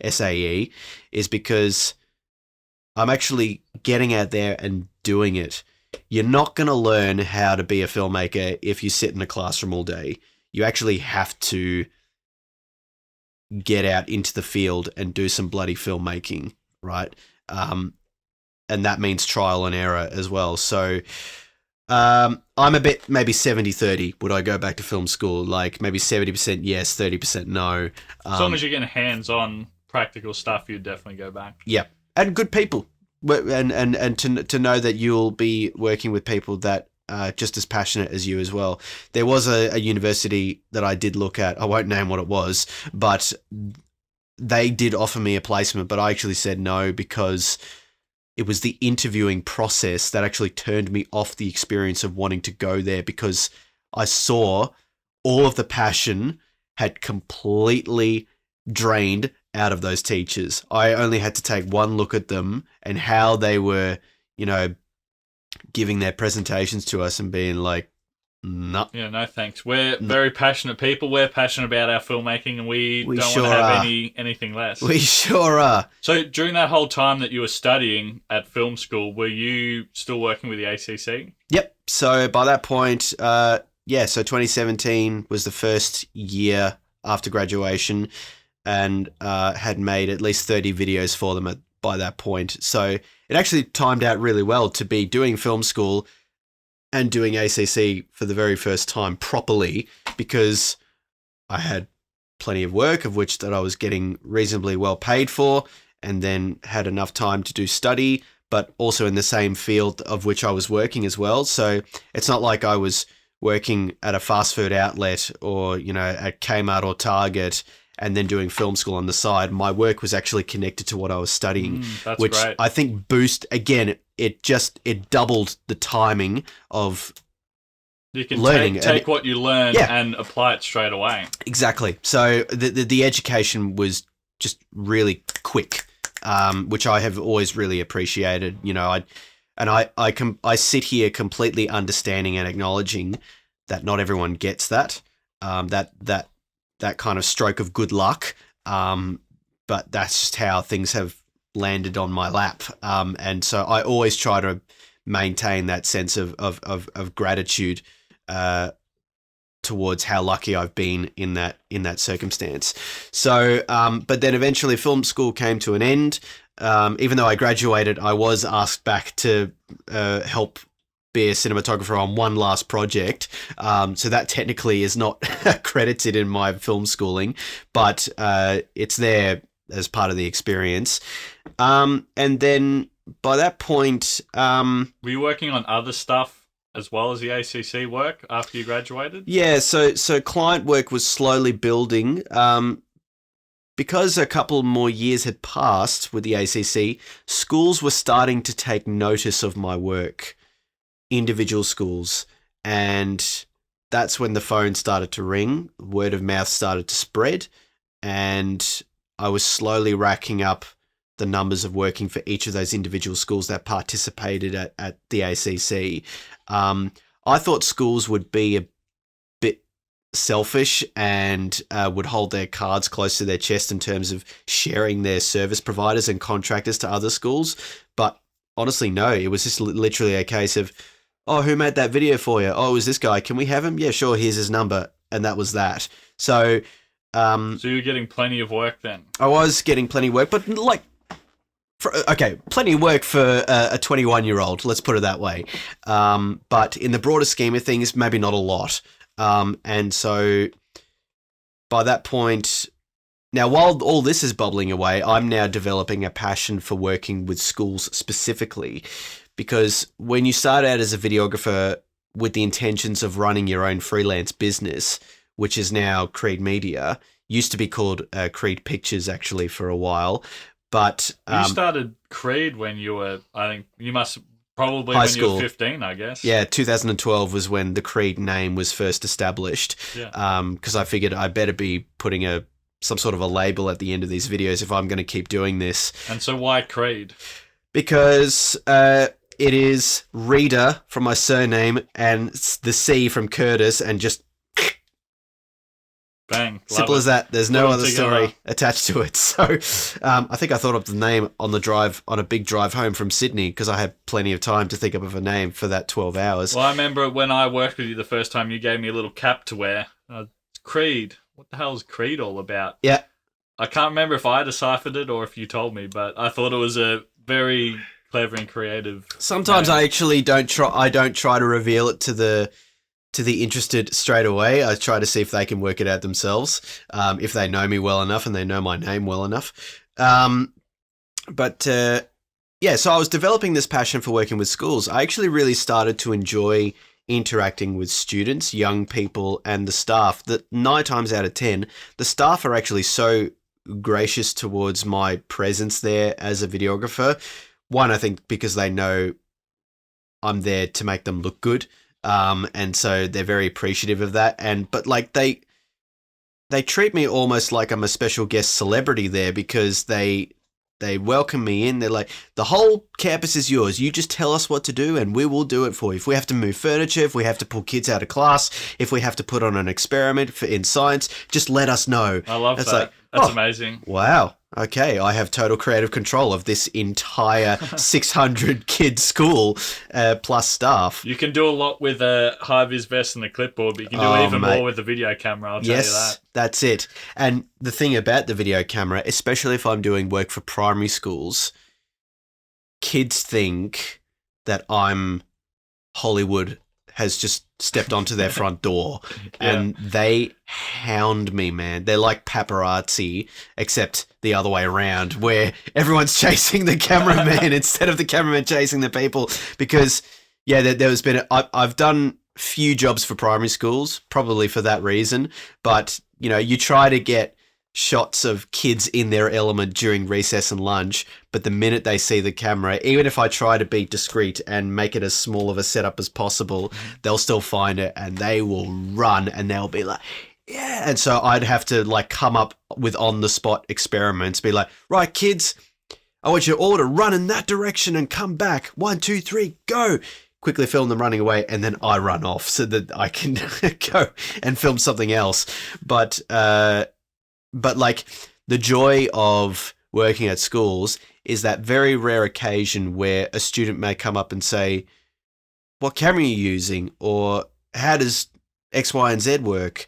SAE is because I'm actually getting out there and doing it. You're not going to learn how to be a filmmaker if you sit in a classroom all day. You actually have to get out into the field and do some bloody filmmaking, right? And that means trial and error as well. So I'm a bit maybe 70-30. Would I go back to film school? Like maybe 70% yes, 30% no. As long as you're getting hands-on practical stuff, you'd definitely go back. Yeah, and good people. And to know that you'll be working with people that are just as passionate as you as well. There was a university that I did look at. I won't name what it was, but they did offer me a placement, but I actually said no because it was the interviewing process that actually turned me off the experience of wanting to go there, because I saw all of the passion had completely drained out of those teachers. I only had to take one look at them and how they were, you know, giving their presentations to us and being like, no. Yeah, no thanks. We're very passionate people. We're passionate about our filmmaking, and we don't sure want to have are. anything less. We sure are. So during that whole time that you were studying at film school, were you still working with the ACC? Yep. So by that point, so 2017 was the first year after graduation, and had made at least 30 videos for them by that point. So it actually timed out really well to be doing film school and doing ACC for the very first time properly, because I had plenty of work of which that I was getting reasonably well paid for, and then had enough time to do study, but also in the same field of which I was working as well. So it's not like I was working at a fast food outlet or, you know, at Kmart or Target and then doing film school on the side. My work was actually connected to what I was studying, which great. I think again, it doubled the timing of you can learning. Take what you learn and apply it straight away. Exactly. So the education was just really quick, which I have always really appreciated. You know, I sit here completely understanding and acknowledging that not everyone gets that. That kind of stroke of good luck, but that's just how things have landed on my lap, and so I always try to maintain that sense of gratitude towards how lucky I've been in that circumstance. So, but then eventually film school came to an end. Even though I graduated, I was asked back to help be a cinematographer on one last project. So that technically is not credited in my film schooling, but it's there as part of the experience. And then by that point... were you working on other stuff as well as the ACC work after you graduated? Yeah, so client work was slowly building. Because a couple more years had passed with the ACC, schools were starting to take notice of my work. Individual schools, and that's when the phone started to ring, word of mouth started to spread, and I was slowly racking up the numbers of working for each of those individual schools that participated at the ACC. I thought schools would be a bit selfish and would hold their cards close to their chest in terms of sharing their service providers and contractors to other schools, but honestly, no, it was just literally a case of, oh, who made that video for you? Oh, it was this guy. Can we have him? Yeah, sure. Here's his number. And that was that. So, so you were getting plenty of work then? I was getting plenty of work, but plenty of work for a 21-year-old. Let's put it that way. But in the broader scheme of things, maybe not a lot. And so by that point, now while all this is bubbling away, I'm now developing a passion for working with schools specifically. Because when you start out as a videographer, with the intentions of running your own freelance business, which is now Creed Media. Used to be called Creed Pictures, actually, for a while. But you started Creed when you were, I think, you must probably high when school. you were 15, I guess. Yeah, 2012 was when the Creed name was first established. Yeah. Because I figured I better be putting some sort of a label at the end of these videos if I'm going to keep doing this. And so why Creed? Because it is Reader from my surname and the C from Curtis, and just bang. Simple as that. There's no other together. story attached to it. So I think I thought of the name on a big drive home from Sydney, because I had plenty of time to think of a name for that 12 hours. Well, I remember when I worked with you the first time, you gave me a little cap to wear. Creed. What the hell is Creed all about? Yeah. I can't remember if I deciphered it or if you told me, but I thought it was a very clever and creative. Sometimes name. I actually don't try to reveal it to the interested straight away. I try to see if they can work it out themselves, if they know me well enough and they know my name well enough. Yeah, so I was developing this passion for working with schools. I actually really started to enjoy interacting with students, young people, and the staff. That 9 times out of 10, the staff are actually so gracious towards my presence there as a videographer. One, I think because they know I'm there to make them look good. And so they're very appreciative of that. But like they treat me almost like I'm a special guest celebrity there, because they welcome me in. They're like, the whole campus is yours. You just tell us what to do and we will do it for you. If we have to move furniture, if we have to pull kids out of class, if we have to put on an experiment in science, just let us know. I love It's that. like, That's amazing. Wow. Okay, I have total creative control of this entire 600 kid school plus staff. You can do a lot with a high-vis vest and a clipboard, but you can do even more with the video camera, I'll tell you that. That's it. And the thing about the video camera, especially if I'm doing work for primary schools, kids think that I'm Hollywood has just stepped onto their front door, and they hound me, man. They're like paparazzi, except the other way around, where everyone's chasing the cameraman instead of the cameraman chasing the people. Because there's been I've done few jobs for primary schools, probably for that reason. But you try to get shots of kids in their element during recess and lunch, but the minute they see the camera, even if I try to be discreet and make it as small of a setup as possible, they'll still find it and they will run and they'll be like, yeah. And so I'd have to like come up with on the spot experiments, be like, right, kids, I want you all to run in that direction and come back. 1, 2, 3, go. Quickly film them running away, and then I run off so that I can go and film something else. But like the joy of working at schools is that very rare occasion where a student may come up and say, what camera are you using? Or how does X, Y, and Z work?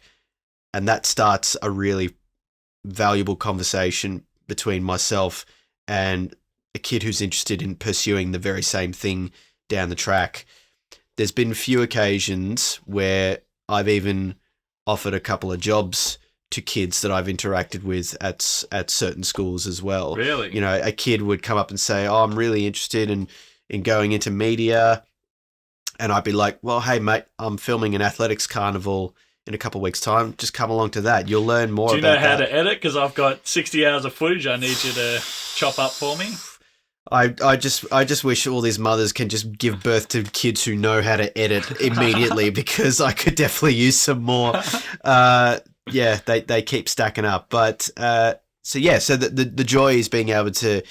And that starts a really valuable conversation between myself and a kid who's interested in pursuing the very same thing down the track. There's been few occasions where I've even offered a couple of jobs to kids that I've interacted with at certain schools as well. Really? A kid would come up and say, oh, I'm really interested in going into media. And I'd be like, well, hey, mate, I'm filming an athletics carnival in a couple of weeks' time. Just come along to that. You'll learn more about that. Do you know how to edit? Because I've got 60 hours of footage I need you to chop up for me. I just wish all these mothers can just give birth to kids who know how to edit immediately, because I could definitely use some more. They keep stacking up. But so the joy is being able to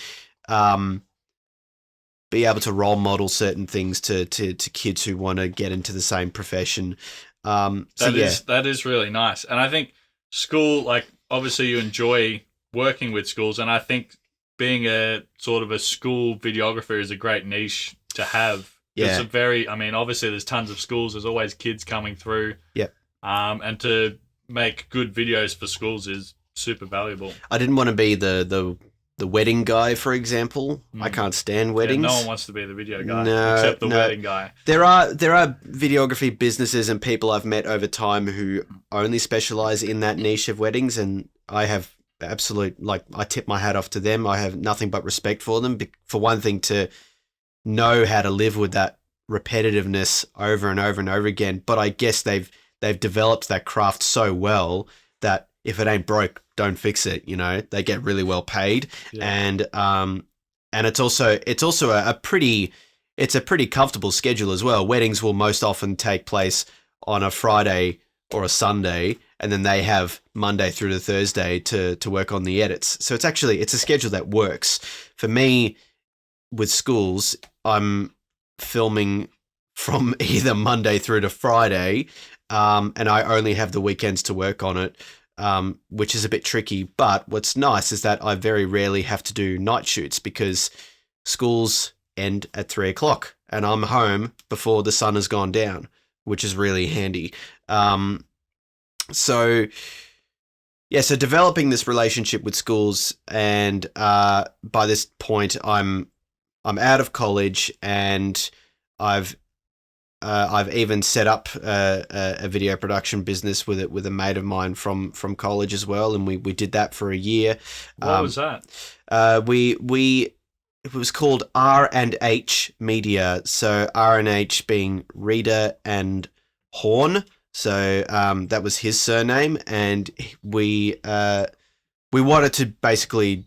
role model certain things to kids who want to get into the same profession. That is really nice. And I think school, like, obviously you enjoy working with schools, and I think being a sort of a school videographer is a great niche to have. Yeah. It's obviously there's tons of schools. There's always kids coming through. Yep. And to make good videos for schools is super valuable. I didn't want to be the wedding guy, for example. I can't stand weddings. Yeah, no one wants to be the video guy except the wedding guy. There are videography businesses and people I've met over time who only specialize in that niche of weddings, and I have I tip my hat off to them. I have nothing but respect for them. For one thing, to know how to live with that repetitiveness over and over and over again. But I guess they've developed that craft so well that if it ain't broke, don't fix it. You know, they get really well paid, and it's also a pretty comfortable schedule as well. Weddings will most often take place on a Friday or a Sunday, and then they have Monday through to Thursday to work on the edits. So it's a schedule that works. For me, with schools, I'm filming from either Monday through to Friday, and I only have the weekends to work on it, which is a bit tricky. But what's nice is that I very rarely have to do night shoots because schools end at 3:00 and I'm home before the sun has gone down, which is really handy. So developing this relationship with schools, and by this point, I'm out of college, and I've even set up a video production business with a mate of mine from college as well, and we did that for a year. What was that? It was called R&H Media. So R&H being Reader and Horn. So that was his surname, and we wanted to basically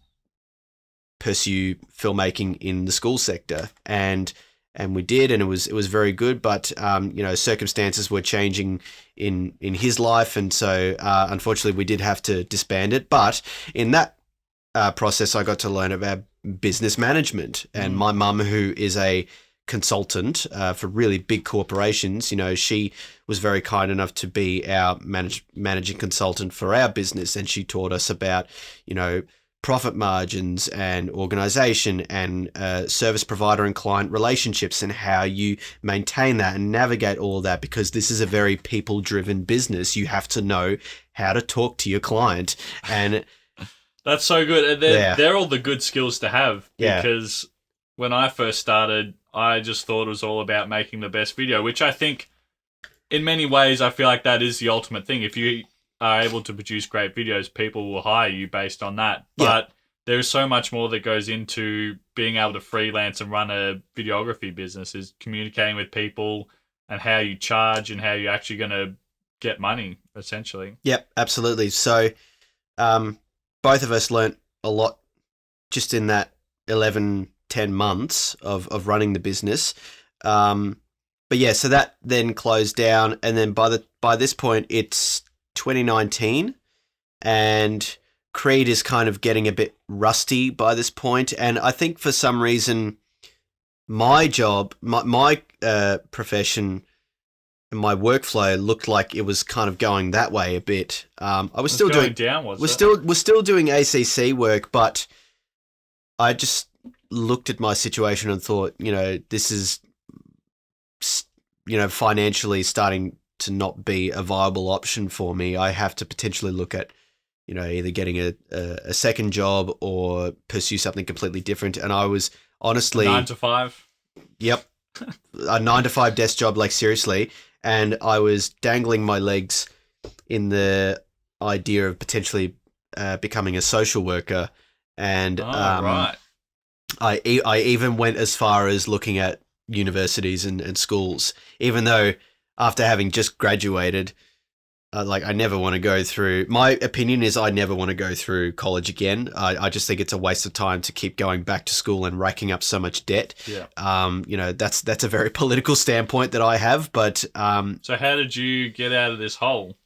pursue filmmaking in the school sector, and we did, and it was very good. But circumstances were changing in his life, and so unfortunately we did have to disband it. But in that process, I got to learn about business management, and my mum, who is a consultant for really big corporations, she was very kind enough to be our managing consultant for our business, and she taught us about profit margins and organization and service provider and client relationships, and how you maintain that and navigate all of that, because this is a very people driven business. You have to know how to talk to your client, and that's so good. And they're all the good skills to have, because when I first started, I just thought it was all about making the best video, which I think in many ways, I feel like that is the ultimate thing. If you are able to produce great videos, people will hire you based on that. But there's so much more that goes into being able to freelance and run a videography business, is communicating with people and how you charge and how you're actually going to get money, essentially. Yep, absolutely. So both of us learnt a lot just in that 11, 10 months of running the business. So that then closed down, and then by this point it's 2019, and Creed is kind of getting a bit rusty by this point, and I think for some reason my job, my profession, and my workflow looked like it was kind of going that way a bit. I was still doing down. We're still doing ACC work, but I just looked at my situation and thought, this is, financially starting to not be a viable option for me. I have to potentially look at, either getting a second job or pursue something completely different. And I was honestly 9 to 5. Yep, a 9 to 5 desk job, like seriously. And I was dangling my legs in the idea of potentially becoming a social worker, and right. I even went as far as looking at universities and schools, even though after having just graduated, I never want to go through. My opinion is I never want to go through college again. I just think it's a waste of time to keep going back to school and racking up so much debt. Yeah. That's a very political standpoint that I have. But so how did you get out of this hole?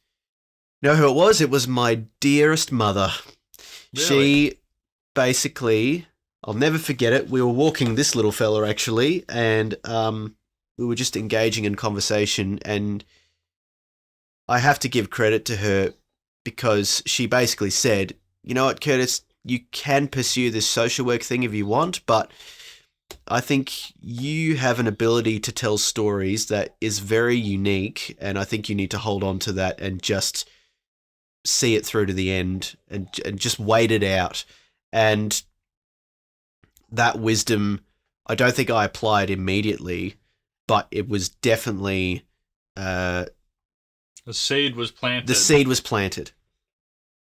You know who it was? It was my dearest mother. Really? She basically, I'll never forget it. We were walking this little fella actually, and we were just engaging in conversation, and I have to give credit to her because she basically said, "You know what, Curtis, you can pursue this social work thing if you want, but I think you have an ability to tell stories that is very unique, and I think you need to hold on to that and just see it through to the end and just wait it out." And that wisdom, I don't think I applied immediately, but it was definitely the seed was planted. The seed was planted,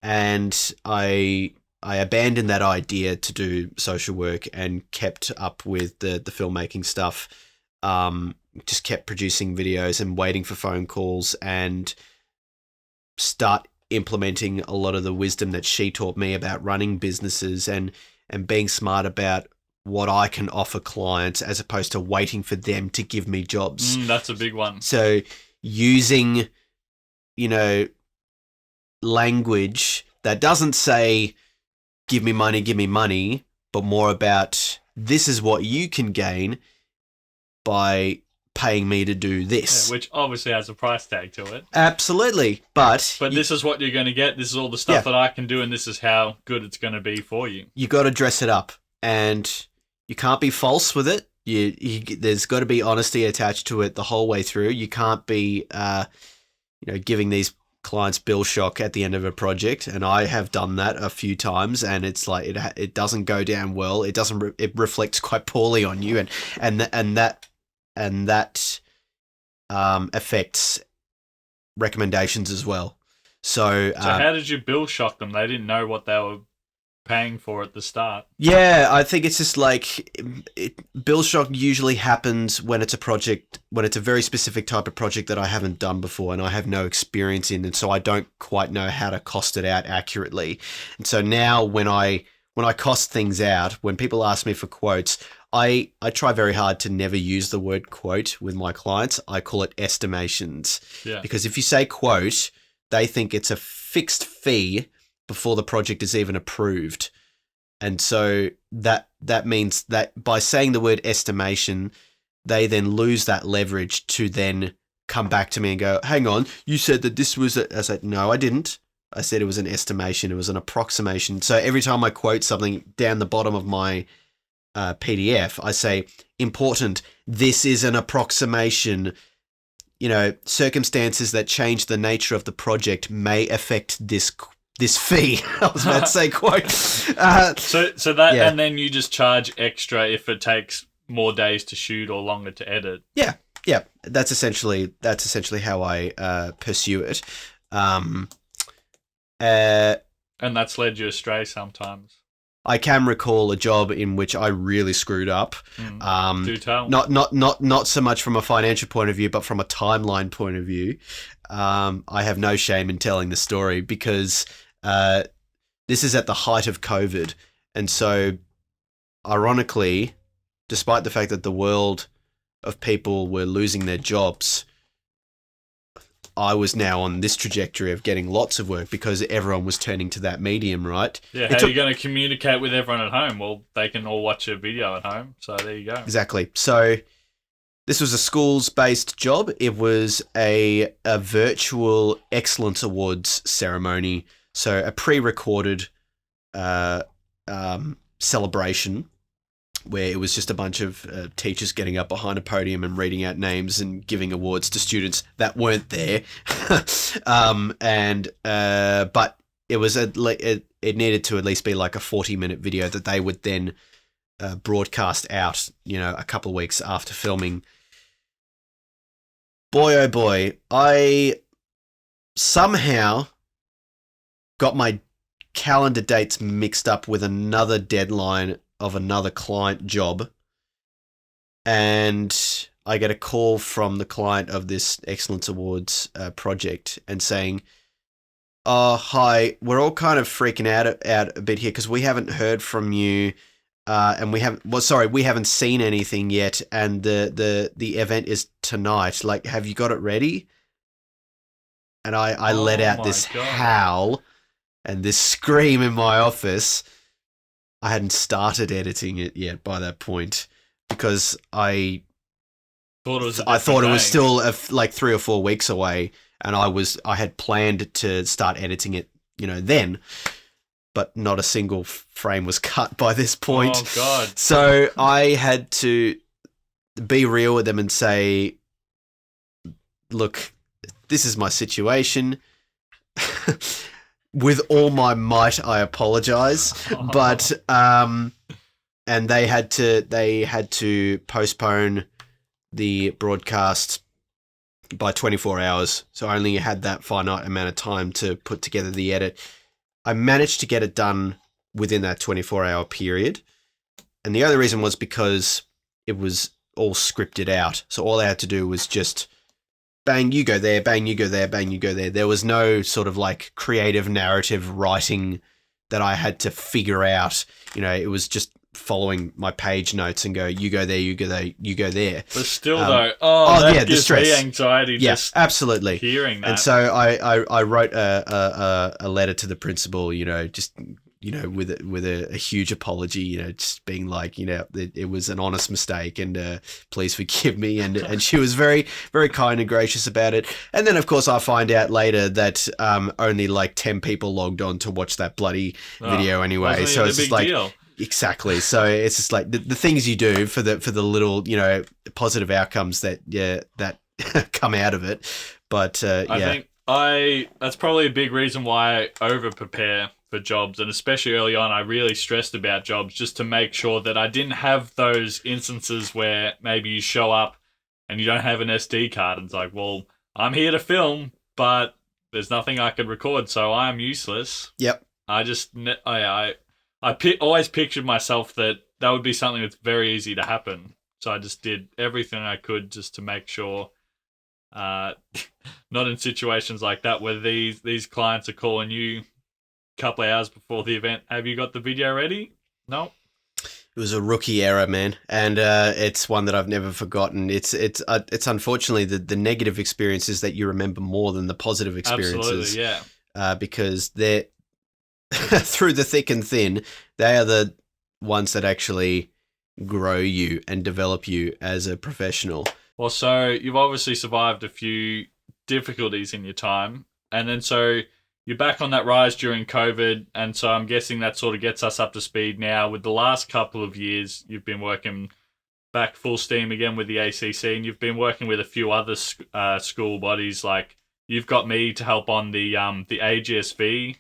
and I abandoned that idea to do social work and kept up with the filmmaking stuff. just kept producing videos and waiting for phone calls and start implementing a lot of the wisdom that she taught me about running businesses and being smart about what I can offer clients as opposed to waiting for them to give me jobs. That's a big one. So using, language that doesn't say, give me money, but more about this is what you can gain by paying me to do this. Yeah, which obviously has a price tag to it. Absolutely. But this is what you're going to get. This is all the stuff that I can do, and this is how good it's going to be for you. You got to dress it up, and you can't be false with it. There's got to be honesty attached to it the whole way through. You can't be, giving these clients bill shock at the end of a project, and I have done that a few times, and it's like it doesn't go down well. It doesn't. It reflects quite poorly on you, and that affects recommendations as well. So how did you bill shock them? They didn't know what they were paying for at the start. Yeah, I think it's just like bill shock usually happens when it's a very specific type of project that I haven't done before and I have no experience in, and so I don't quite know how to cost it out accurately. And so now when I cost things out, when people ask me for quotes, I try very hard to never use the word quote with my clients. I call it estimations. Yeah. Because if you say quote, they think it's a fixed fee before the project is even approved. And so that means that by saying the word estimation, they then lose that leverage to then come back to me and go, hang on, you said that this was I said, no, I didn't. I said it was an estimation. It was an approximation. So every time I quote something down the bottom of my PDF, I say, important, this is an approximation. Circumstances that change the nature of the project may affect this fee. I was about to say quote. So that, yeah. And then you just charge extra if it takes more days to shoot or longer to edit. Yeah. That's essentially how I pursue it. And that's led you astray sometimes. I can recall a job in which I really screwed up. Do tell. Not so much from a financial point of view, but from a timeline point of view. I have no shame in telling the story because this is at the height of COVID. And so, ironically, despite the fact that the world of people were losing their jobs, I was now on this trajectory of getting lots of work because everyone was turning to that medium, right? Yeah, how are you going to communicate with everyone at home? Well, they can all watch a video at home, so there you go. Exactly. So this was a schools-based job. It was a virtual Excellence Awards ceremony, so a pre-recorded celebration where it was just a bunch of teachers getting up behind a podium and reading out names and giving awards to students that weren't there. But it was it needed to at least be like a 40-minute video that they would then broadcast out, a couple of weeks after filming. Boy, oh boy, I somehow got my calendar dates mixed up with another deadline of another client job, and I get a call from the client of this Excellence Awards project and saying, "Oh, hi, we're all kind of freaking out a bit here because we haven't heard from you, and we haven't seen anything yet, and the event is tonight. Like, have you got it ready?" And I let out this howl and this scream in my office. I hadn't started editing it yet by that point because I thought it was still like 3 or 4 weeks away, and I had planned to start editing it, then, but not a single frame was cut by this point. Oh God! So I had to be real with them and say, "Look, this is my situation." With all my might, I apologize, but and they had to postpone the broadcast by 24 hours, so I only had that finite amount of time to put together the edit. I managed to get it done within that 24-hour period, and the other reason was because it was all scripted out. So all I had to do was just bang, you go there, bang, you go there, bang, you go there. There was no sort of like creative narrative writing that I had to figure out. You know, it was just following my page notes and go, you go there, you go there, you go there. But still, that gives the stress. me anxiety. Yeah, just absolutely. hearing that. And so I wrote a letter to the principal, you know, just, you know, with a huge apology, you know, just being like, you know, it was an honest mistake, and please forgive me. And she was very, very kind and gracious about it. And then, of course, I find out later that only like 10 people logged on to watch that bloody video anyway. So it's just like deal. Exactly. So it's just like the things you do for the little, you know, positive outcomes that come out of it. But I think that's probably a big reason why I over prepare for jobs, and especially early on, I really stressed about jobs just to make sure that I didn't have those instances where maybe you show up and you don't have an SD card, and it's like, well, I'm here to film, but there's nothing I can record, so I'm useless. Yep. Always pictured myself that would be something that's very easy to happen. So I just did everything I could just to make sure, not in situations like that where these clients are calling you a couple of hours before the event. Have you got the video ready? No. It was a rookie error, man, and it's one that I've never forgotten. It's unfortunately the negative experiences that you remember more than the positive experiences. Absolutely, yeah. Because they're through the thick and thin, they are the ones that actually grow you and develop you as a professional. Well, so you've obviously survived a few difficulties in your time, and then so you're back on that rise during COVID, and so I'm guessing that sort of gets us up to speed now. With the last couple of years, you've been working back full steam again with the ACC, and you've been working with a few other school bodies. Like, you've got me to help on the AGSV,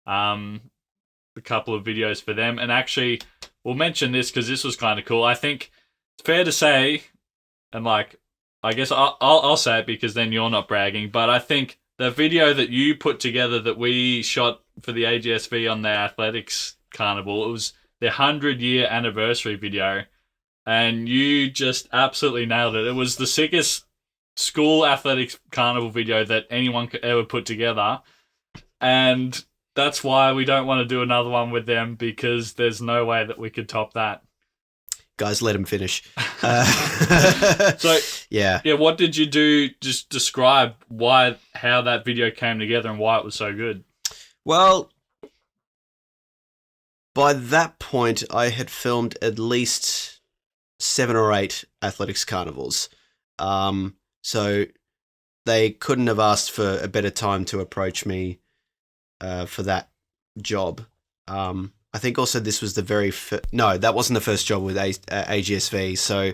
a couple of videos for them. And actually, we'll mention this because this was kind of cool. I think it's fair to say, and like, I guess I'll say it because then you're not bragging, but I think the video that you put together that we shot for the AGSV on the athletics carnival, it was their 100-year anniversary video, and you just absolutely nailed it. It was the sickest school athletics carnival video that anyone could ever put together, and that's why we don't want to do another one with them, because there's no way that we could top that. Guys, let him finish. So yeah, what did you do? Just describe how that video came together and why it was so good. Well, by that point, I had filmed at least 7 or 8 athletics carnivals. So they couldn't have asked for a better time to approach me for that job. I think also this was the very no, that wasn't the first job with AGSV. So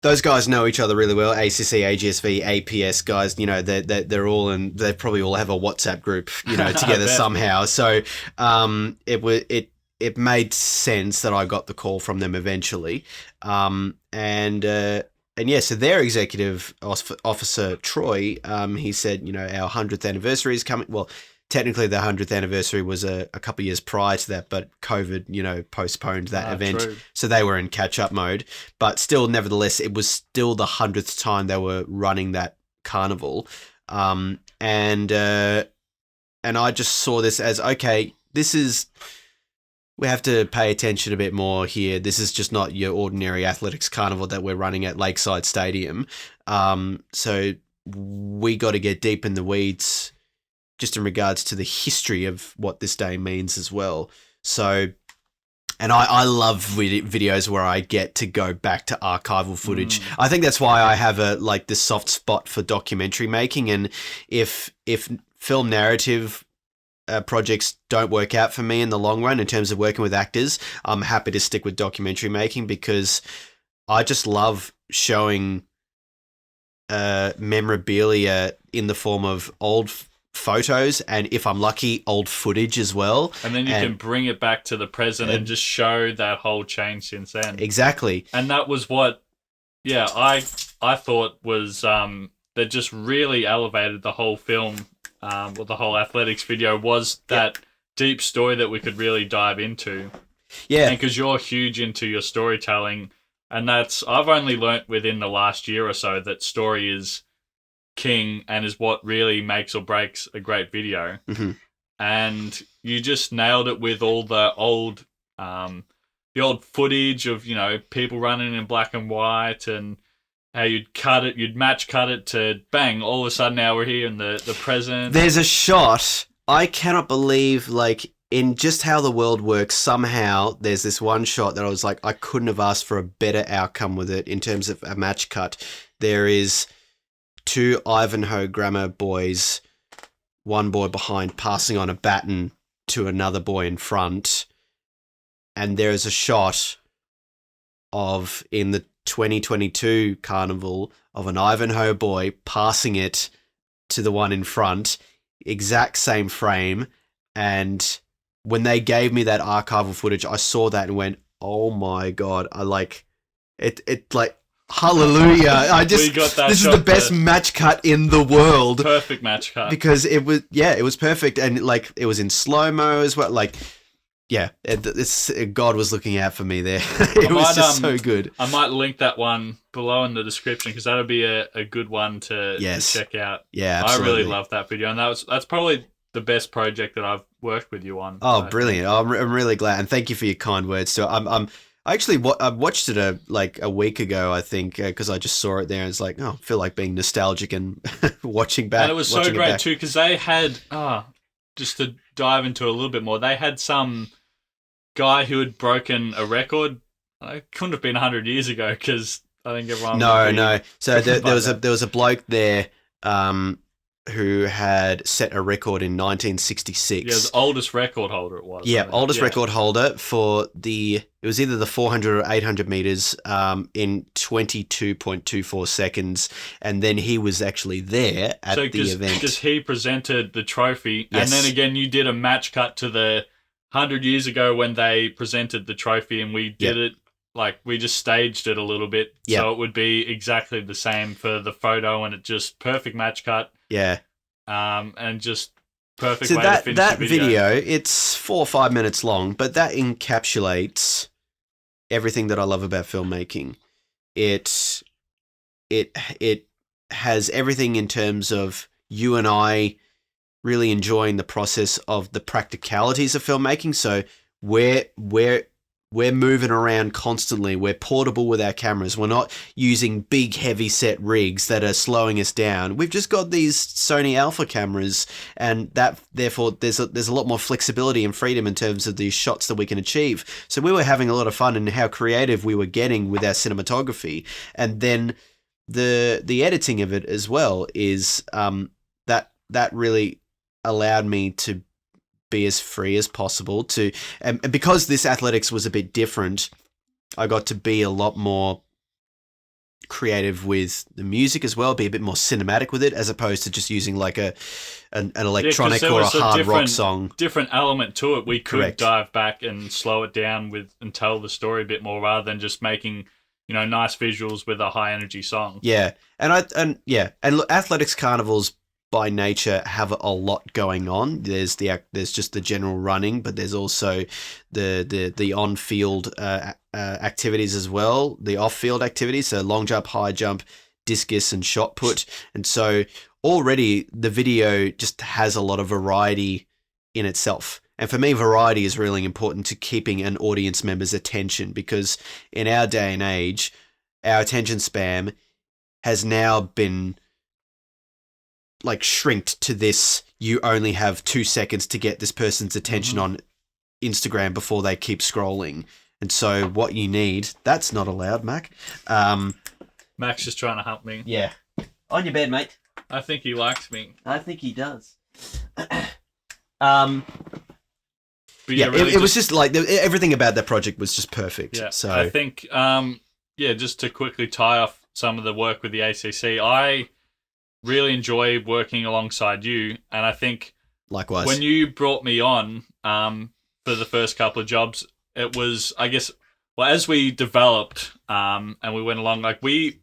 those guys know each other really well. ACC, AGSV, APS guys, you know, they're all in. They probably all have a WhatsApp group, you know, together somehow. So it made sense that I got the call from them eventually. And yeah, so their executive officer, Troy, he said, you know, our 100th anniversary is coming. Well, technically the 100th anniversary was a couple of years prior to that, but COVID, you know, postponed that event. True. So they were in catch-up mode. But still, nevertheless, it was still the 100th time they were running that carnival. And I just saw this as, okay, we have to pay attention a bit more here. This is just not your ordinary athletics carnival that we're running at Lakeside Stadium. So we got to get deep in the weeds just in regards to the history of what this day means as well. So, and I love videos where I get to go back to archival footage. I think that's why I have this soft spot for documentary making. And if film narrative projects don't work out for me in the long run in terms of working with actors, I'm happy to stick with documentary making, because I just love showing memorabilia in the form of old photos, and if I'm lucky, old footage as well. And then you can bring it back to the present and just show that whole change since then. Exactly. And that was what, I thought was that just really elevated the whole film, or the whole athletics video, was that deep story that we could really dive into. Yeah. And because you're huge into your storytelling, And I've only learnt within the last year or so that story is king and is what really makes or breaks a great video. Mm-hmm. And you just nailed it with all the old footage of, people running in black and white, and how you'd match cut it to bang, all of a sudden now we're here in the present. There's a shot, I cannot believe, like, in just how the world works, somehow there's this one shot that I was like, I couldn't have asked for a better outcome with it in terms of a match cut. There is 2 Ivanhoe grammar boys, one boy behind passing on a baton to another boy in front. And there is a shot of, in the 2022 carnival, of an Ivanhoe boy passing it to the one in front, exact same frame. And when they gave me that archival footage, I saw that and went, oh my God, I like it. It like, hallelujah. We got that this is shot the best match cut in the world. Perfect match cut. Because it was perfect. And like, it was in slow-mo as well. Like, yeah, God was looking out for me there. It was just so good. I might link that one below in the description, because that'll be a good one to check out. Yeah, absolutely. I really love that video, and that's probably the best project that I've worked with you on. Oh, brilliant! I'm really glad, and thank you for your kind words too. I watched it a week ago, I think, because I just saw it there, and it's like, oh, I feel like being nostalgic and watching back. And it was so great too, because they had just to dive into a little bit more, they had some guy who had broken a record. It couldn't have been 100 years ago, because I think everyone. No. So there was a bloke there who had set a record in 1966. Yeah, the oldest record holder it was. Yeah, oldest record holder for it was either the 400 or 800 meters in 22.24 seconds. And then he was actually there at the event. Because he presented the trophy. Yes. And then again, you did a match cut to the 100 years ago when they presented the trophy, and we did it, like, we just staged it a little bit. Yep. So it would be exactly the same for the photo, and it just perfect match cut. Yeah. And just perfect way to finish that the video. It's 4 or 5 minutes long, but that encapsulates everything that I love about filmmaking. It has everything in terms of you and I really enjoying the process of the practicalities of filmmaking. So we're moving around constantly. We're portable with our cameras. We're not using big, heavy set rigs that are slowing us down. We've just got these Sony Alpha cameras, and that therefore there's a lot more flexibility and freedom in terms of the shots that we can achieve. So we were having a lot of fun in how creative we were getting with our cinematography, and then the editing of it as well is that really allowed me to be as free as possible and because this athletics was a bit different, I got to be a lot more creative with the music as well, be a bit more cinematic with it, as opposed to just using like an electronic or a hard rock song. Different element to it. We could Correct. dive back and slow it down and tell the story a bit more, rather than just making, nice visuals with a high energy song. Yeah. And look, athletics carnivals by nature have a lot going on. There's just the general running, but there's also the on-field activities as well, the off-field activities, so long jump, high jump, discus, and shot put. And so already the video just has a lot of variety in itself. And for me, variety is really important to keeping an audience member's attention, because in our day and age, our attention span has now been like shrinked to this. You only have 2 seconds to get this person's attention on Instagram before they keep scrolling. And so what you need, that's not allowed, Mac. Mac's just trying to help me. Yeah. On your bed, mate. I think he likes me. I think he does. But it was just like everything about that project was just perfect. Yeah. So I think, just to quickly tie off some of the work with the ACC, I really enjoy working alongside you, and I think likewise when you brought me on for the first couple of jobs, it was, I guess, as we developed and we went along, like we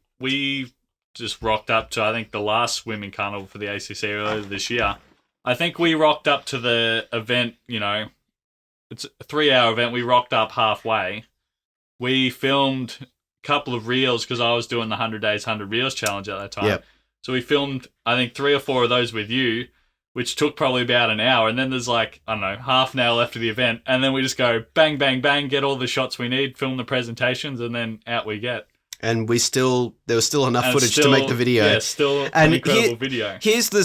just rocked up to, I think, the last swimming carnival for the ACC earlier this year. I think we rocked up to the event, it's a 3-hour event. We rocked up halfway. We filmed couple of reels because I was doing the 100 Days, 100 Reels challenge at that time. Yep. So we filmed, I think, 3 or 4 of those with you, which took probably about an hour. And then there's like, I don't know, half an hour left of the event. And then we just go bang, bang, bang, get all the shots we need, film the presentations, and then out we get. And there was still enough And footage still, to make the video. Yeah, still an incredible video. Here's the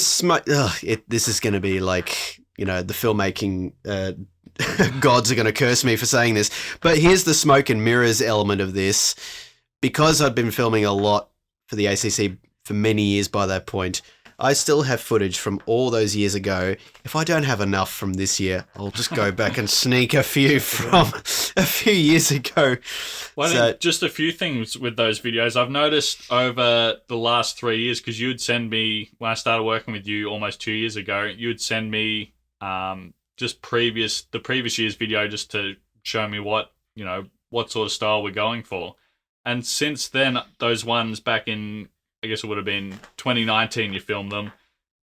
this is going to be like, the filmmaking gods are going to curse me for saying this. But here's the smoke and mirrors element of this. Because I've been filming a lot for the ACC for many years by that point, I still have footage from all those years ago. If I don't have enough from this year, I'll just go back and sneak a few from a few years ago. Well, I think just a few things with those videos. I've noticed over the last 3 years, because you would send me, when I started working with you almost 2 years ago, you would send me the previous year's video just to show me what sort of style we're going for. And since then, those ones back in, I guess it would have been 2019 you filmed them,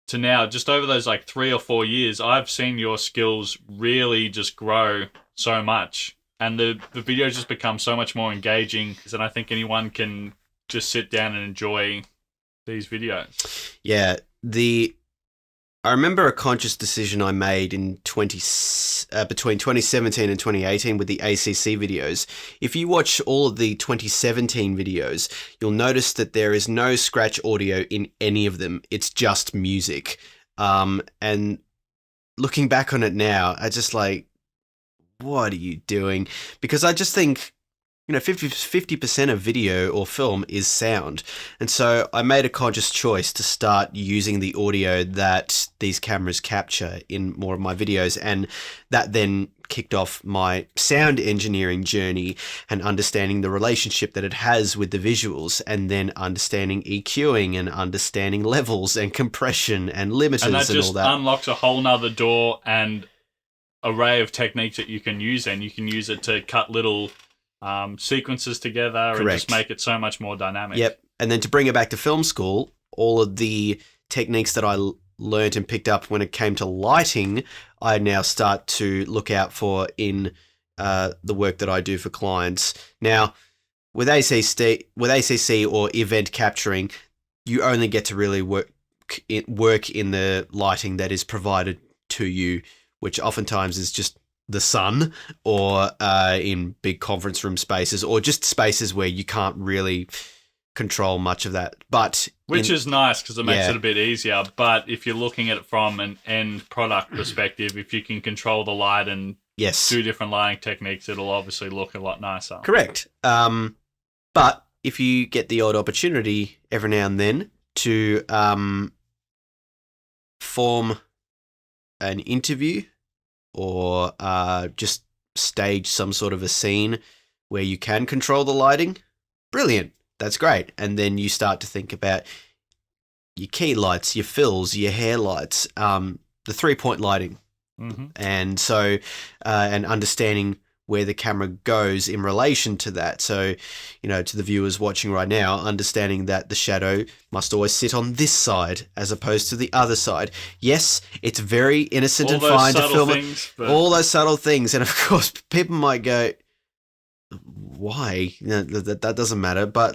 to now, just over those like 3 or 4 years, I've seen your skills really just grow so much. And the videos just become so much more engaging, and I think anyone can just sit down and enjoy these videos. Yeah, I remember a conscious decision I made in between 2017 and 2018 with the ACC videos. If you watch all of the 2017 videos, you'll notice that there is no scratch audio in any of them. It's just music. And looking back on it now, I just like, what are you doing? Because I just think, 50% of video or film is sound. And so I made a conscious choice to start using the audio that these cameras capture in more of my videos. And that then kicked off my sound engineering journey and understanding the relationship that it has with the visuals, and then understanding EQing and understanding levels and compression and limiters and all that. And that just unlocks a whole nother door and array of techniques that you can use, and you can use it to cut little sequences together. Correct. And just make it so much more dynamic. Yep. And then to bring it back to film school, all of the techniques that I learned and picked up when it came to lighting, I now start to look out for in the work that I do for clients. Now, with ACC or event capturing, you only get to really work in the lighting that is provided to you, which oftentimes is just the sun, or in big conference room spaces, or just spaces where you can't really control much of that. Which is nice because it makes it a bit easier. But if you're looking at it from an end product perspective, if you can control the light and do different lighting techniques, it'll obviously look a lot nicer. Correct. But if you get the odd opportunity every now and then to form an interview, or just stage some sort of a scene where you can control the lighting, brilliant. That's great. And then you start to think about your key lights, your fills, your hair lights, the 3-point lighting. Mm-hmm. And so, and understanding where the camera goes in relation to that. So, to the viewers watching right now, understanding that the shadow must always sit on this side as opposed to the other side. Yes, it's very innocent and fine to film all those subtle things. And of course, people might go, why? That doesn't matter. But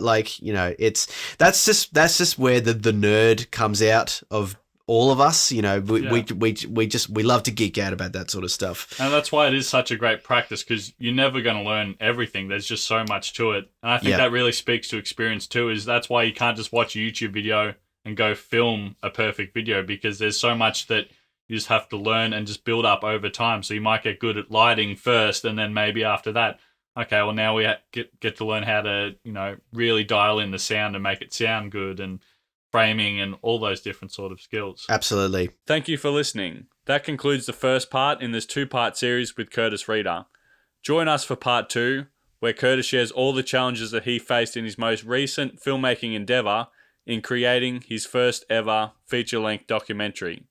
that's just where the nerd comes out of all of us. We love to geek out about that sort of stuff. And that's why it is such a great practice, because you're never going to learn everything. There's just so much to it. And I think that really speaks to experience too, is that's why you can't just watch a YouTube video and go film a perfect video, because there's so much that you just have to learn and just build up over time. So you might get good at lighting first, and then maybe after that, okay, well now we get to learn how to, really dial in the sound and make it sound good, and framing and all those different sort of skills. Absolutely. Thank you for listening. That concludes the first part in this 2-part series with Curtis Reeder. Join us for part 2, where Curtis shares all the challenges that he faced in his most recent filmmaking endeavour in creating his first ever feature-length documentary.